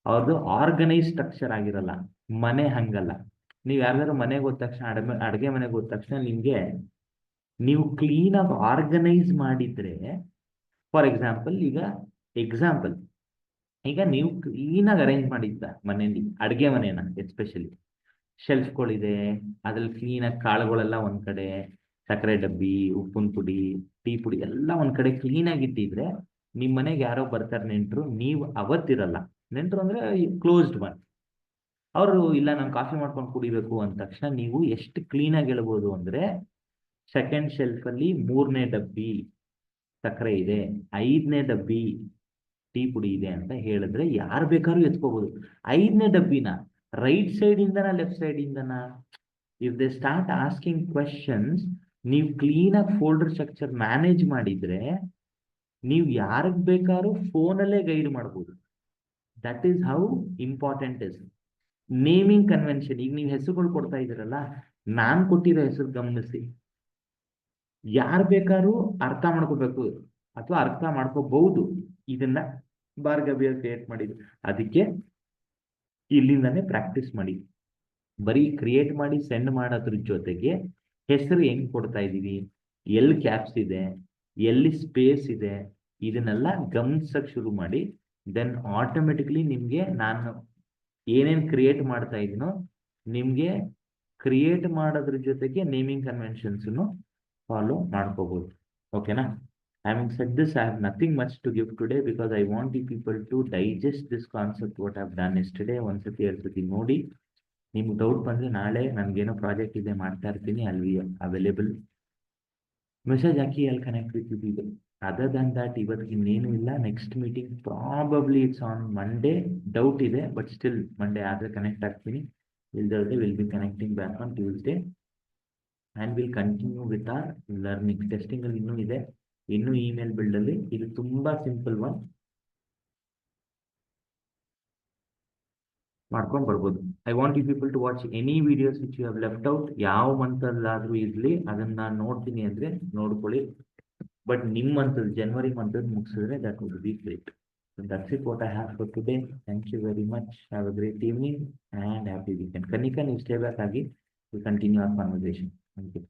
ಅವ್ರದ್ದು ಆರ್ಗನೈಸ್ ಸ್ಟ್ರಕ್ಚರ್ ಆಗಿರಲ್ಲ. ಮನೆ ಹಂಗಲ್ಲ. ನೀವು ಯಾರ್ದಾದ್ರು ಮನೆಗೆ ಹೋದ ತಕ್ಷಣ, ಅಡುಗೆ ಮನೆಗೆ ಹೋದ ತಕ್ಷಣ ನಿಮ್ಗೆ ನೀವು ಕ್ಲೀನಾಗಿ ಆರ್ಗನೈಸ್ ಮಾಡಿದ್ರೆ, ಫಾರ್ ಎಕ್ಸಾಂಪಲ್ ಈಗ ನೀವು ಕ್ಲೀನಾಗಿ ಅರೇಂಜ್ ಮಾಡಿದ್ದ ಮನೆಯಲ್ಲಿ, ಅಡುಗೆ ಮನೆಯನ್ನ ಎಸ್ಪೆಷಲಿ ಶೆಲ್ಫ್ಗಳಿದೆ, ಅದ್ರಲ್ಲಿ ಕ್ಲೀನಾಗಿ ಕಾಳುಗಳೆಲ್ಲ ಒಂದ್ ಕಡೆ, ಸಕ್ಕರೆ ಡಬ್ಬಿ, ಉಪ್ಪಿನ ಪುಡಿ, ಟೀ ಪುಡಿ ಎಲ್ಲ ಒಂದ್ ಕಡೆ ಕ್ಲೀನಾಗಿ ಇಟ್ಟಿದ್ರೆ, ನಿಮ್ಮ ಮನೆಗೆ ಯಾರೋ ಬರ್ತಾರೆ ನೆಂಟರು, ನೀವು ಅವತ್ತಿರಲ್ಲ. ನೆಂಟರು ಅಂದ್ರೆ ಕ್ಲೋಸ್ಡ್ ಒನ್, ಅವರು ಇಲ್ಲ ನಾನು ಕಾಫಿ ಮಾಡ್ಕೊಂಡು ಕುಡಿಬೇಕು ಅಂದ ತಕ್ಷಣ ನೀವು ಎಷ್ಟು ಕ್ಲೀನಾಗಿ ಹೇಳ್ಬೋದು ಅಂದ್ರೆ, ಸೆಕೆಂಡ್ ಶೆಲ್ಫಲ್ಲಿ 3ನೇ ಡಬ್ಬಿ ಸಕ್ಕರೆ ಇದೆ, 5ನೇ ಡಬ್ಬಿ ಟೀ ಪುಡಿ ಇದೆ ಅಂತ ಹೇಳಿದ್ರೆ ಯಾರು ಬೇಕಾದ್ರೂ ಎತ್ಕೋಬಹುದು. 5ನೇ ಡಬ್ಬಿನ ರೈಟ್ ಸೈಡ್ ಇಂದನಾ ಲೆಫ್ಟ್ ಸೈಡ್ ಇಂದನಾ, if they start asking questions, ನೀವು ಕ್ಲೀನಾಗಿ ಫೋಲ್ಡರ್ ಸ್ಟ್ರಕ್ಚರ್ ಮ್ಯಾನೇಜ್ ಮಾಡಿದ್ರೆ ನೀವು ಯಾರಿಗೆ ಬೇಕಾದ್ರೂ ಫೋನಲ್ಲೇ ಗೈಡ್ ಮಾಡ್ಬೋದು. That is how important is naming convention. ಈಗ ನೀವು ಹೆಸರುಗಳು ಕೊಡ್ತಾ ಇದ್ದೀರಲ್ಲ, ನಾನು ಕೊಟ್ಟಿರೋ ಹೆಸರು ಗಮನಿಸಿ, ಯಾರು ಬೇಕಾದ್ರೂ ಅರ್ಥ ಮಾಡ್ಕೋಬೇಕು ಅಥವಾ ಅರ್ಥ ಮಾಡ್ಕೋಬಹುದು. ಇದನ್ನ ಭಾರ್ಗವಿಯ ಕ್ರಿಯೇಟ್ ಮಾಡಿದ್ರು, ಅದಕ್ಕೆ ಇಲ್ಲಿಂದಾನೇ ಪ್ರಾಕ್ಟೀಸ್ ಮಾಡಿ. ಬರೀ ಕ್ರಿಯೇಟ್ ಮಾಡಿ ಸೆಂಡ್ ಮಾಡೋದ್ರ ಜೊತೆಗೆ ಹೆಸರು ಹೆಂಗ್ ಕೊಡ್ತಾ ಇದೀವಿ, ಎಲ್ಲಿ ಕ್ಯಾಪ್ಸ್ ಇದೆ, ಎಲ್ಲಿ ಸ್ಪೇಸ್ ಇದೆ, ಇದನ್ನೆಲ್ಲ ಗಮನಿಸಕ್ ಶುರು ಮಾಡಿ. ದೆನ್ ಆಟೋಮೆಟಿಕ್ಲಿ ನಿಮ್ಗೆ ನಾನು ಏನೇನು ಕ್ರಿಯೇಟ್ ಮಾಡ್ತಾ ಇದೀನೋ, ನಿಮ್ಗೆ ಕ್ರಿಯೇಟ್ ಮಾಡೋದ್ರ ಜೊತೆಗೆ ನೇಮಿಂಗ್ ಕನ್ವೆನ್ಷನ್ಸ್ನು ಫಾಲೋ ಮಾಡ್ಕೋಬಹುದು. ಓಕೆನಾ? Having said this, I have nothing much to give today because I want you people to digest this concept what I have done yesterday. ಒಂದ್ಸತಿ 2 ಸತಿ ನೋಡಿ, ನಿಮ್ಗೆ ಡೌಟ್ ಬಂದ್ರೆ ನಾಳೆ ನನ್ಗೇನೋ ಪ್ರಾಜೆಕ್ಟ್ ಇದೆ ಮಾಡ್ತಾ ಇರ್ತೀನಿ, ಅಲ್ಲಿ ಅವೈಲೇಬಲ್ ಮೆಸೇಜ್ ಹಾಕಿ, ಅಲ್ಲಿ connect with you people. Other than that ಇವತ್ತಿಗೆ ಇನ್ನೇನು ಇಲ್ಲ. Next meeting probably it's on Monday. Doubt ಇದೆ, ಬಟ್ ಸ್ಟಿಲ್ ಮಂಡೇ ಆದರೆ ಕನೆಕ್ಟ್ ಆಗ್ತೀನಿ, ಇಲ್ದವ್ರೆ will be connecting back on Tuesday and will continue with our learning. Testing ಅಲ್ಲಿ ಇನ್ನೂ ಇದೆ, ಇನ್ನು ಇಮೇಲ್ ಬಿಲ್ಡ್ ಅಲ್ಲಿ. ಇದು ತುಂಬಾ ಸಿಂಪಲ್ ಒನ್, ಮಾಡ್ಕೊಂಡು ಬರ್ಬೋದು. I want you people to watch any videos which you have left out. ಯಾವ ಮಂತಲ್ಲಾದ್ರೂ ಇರ್ಲಿ, ಅದನ್ನ ನಾನು ನೋಡ್ತೀನಿ ಅಂದ್ರೆ ನೋಡ್ಕೊಳ್ಳಿ. ಬಟ್ ನಿಮ್ಮ ಮಂತಲ್ಲಿ ಜನವರಿ ಮಂತಲ್ಲಿ ಮುಗಿಸಿದ್ರೆ that would be great. That's it what I have for today. Thank you very much. Have a great evening and happy weekend. Kanika, ನೀವು ಸ್ಟೇ ಬ್ಯಾಕ್ ಆಗಿ, will continue our conversation. Thank you.